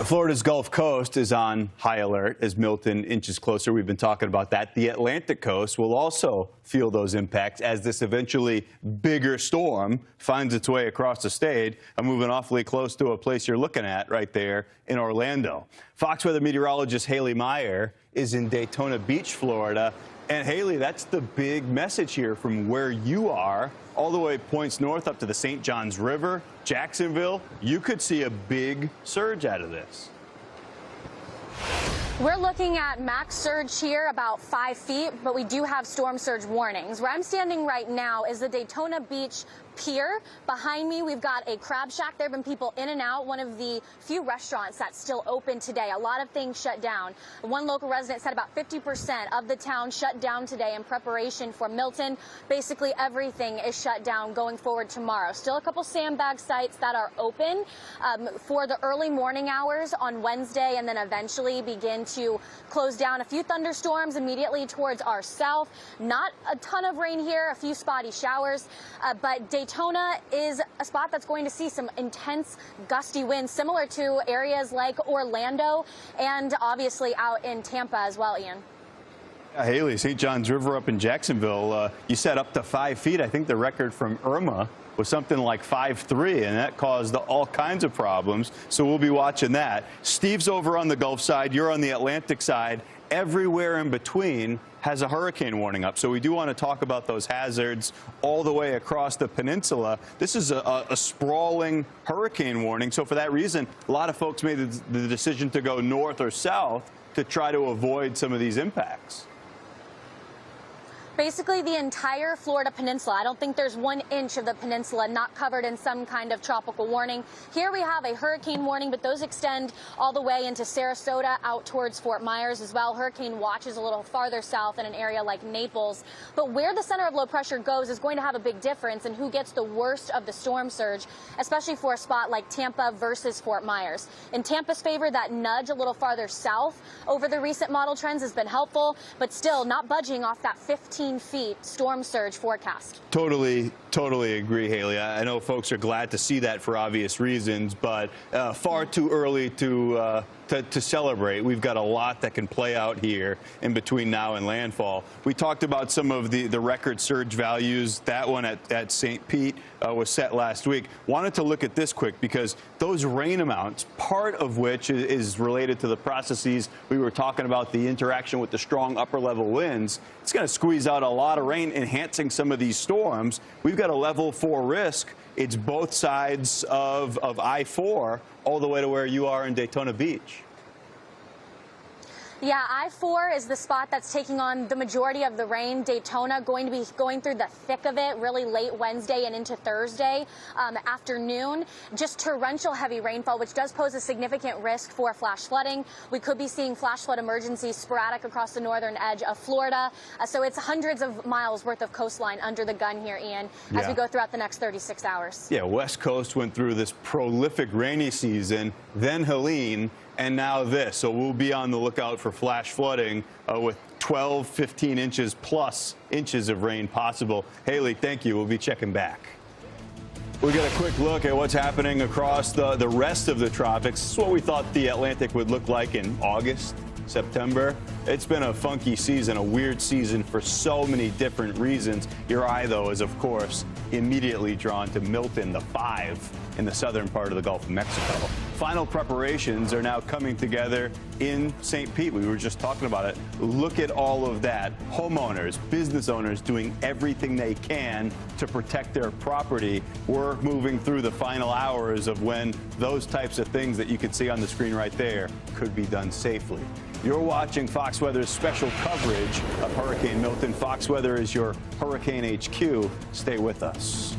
Florida's Gulf Coast is on high alert as Milton inches closer. We've been talking about that. The Atlantic coast will also feel those impacts as this eventually bigger storm finds its way across the state. I'm moving awfully close to a place you're looking at right there in Orlando. Fox Weather meteorologist Haley Meyer is in Daytona Beach, Florida. And Haley, that's the big message here from where you are, all the way points north up to the St. Johns River, Jacksonville. You could see a big surge out of this. We're looking at max surge here, about 5 feet, but we do have storm surge warnings. Where I'm standing right now is the Daytona Beach Pier. Behind me, we've got a crab shack. There have been people in and out. One of the few restaurants that's still open today. A lot of things shut down. One local resident said about 50% of the town shut down today in preparation for Milton. Basically, everything is shut down going forward tomorrow. Still a couple sandbag sites that are open for the early morning hours on Wednesday, and then eventually begin to close down. A few thunderstorms immediately towards our south. Not a ton of rain here, a few spotty showers, but Daytona is a spot that's going to see some intense gusty winds, similar to areas like Orlando and obviously out in Tampa as well, Ian. Haley, St. Johns River up in Jacksonville, you said up to 5 feet. I think the record from Irma was something like 5'3", and that caused all kinds of problems. So we'll be watching that. Steve's over on the Gulf side. You're on the Atlantic side. Everywhere in between has a hurricane warning up. So we do want to talk about those hazards all the way across the peninsula. This is a sprawling hurricane warning. So for that reason, a lot of folks made the decision to go north or south to try to avoid some of these impacts. Basically the entire Florida peninsula. I don't think there's 1 inch of the peninsula not covered in some kind of tropical warning. Here we have a hurricane warning, but those extend all the way into Sarasota, out towards Fort Myers as well. Hurricane watch is a little farther south in an area like Naples. But where the center of low pressure goes is going to have a big difference in who gets the worst of the storm surge, especially for a spot like Tampa versus Fort Myers. In Tampa's favor, that nudge a little farther south over the recent model trends has been helpful, but still not budging off that 15 15 feet storm surge forecast. Totally agree, Haley. I know folks are glad to see that for obvious reasons, but far too early to celebrate. We've got a lot that can play out here in between now and landfall. We talked about some of the record surge values. That one at St. Pete was set last week. Wanted to look at this quick because those rain amounts, part of which is related to the processes we were talking about, the interaction with the strong upper level winds, it's going to squeeze out a lot of rain, enhancing some of these storms. We've got a level 4 risk. It's both sides of I-4 all the way to where you are in Daytona Beach. Yeah, I-4 is the spot that's taking on the majority of the rain. Daytona going to be going through the thick of it really late Wednesday and into Thursday afternoon. Just torrential heavy rainfall, which does pose a significant risk for flash flooding. We could be seeing flash flood emergencies sporadic across the northern edge of Florida. So it's hundreds of miles worth of coastline under the gun here, Ian, as we go throughout the next 36 hours. Yeah, West Coast went through this prolific rainy season, then Helene, and now this. So we'll be on the lookout for flash flooding with 12, 15 inches plus inches of rain possible. Haley, thank you. We'll be checking back. We got a quick look at what's happening across the rest of the tropics. This is what we thought the Atlantic would look like in August, September. It's been a funky season, a weird season for so many different reasons. Your eye, though, is, of course, immediately drawn to Milton, the 5 in the southern part of the Gulf of Mexico. Final preparations are now coming together in St. Pete. We were just talking about it. Look at all of that. Homeowners, business owners doing everything they can to protect their property. We're moving through the final hours of when those types of things that you can see on the screen right there could be done safely. You're watching Fox Weather's special coverage of Hurricane Milton. Fox Weather is your Hurricane HQ. Stay with us.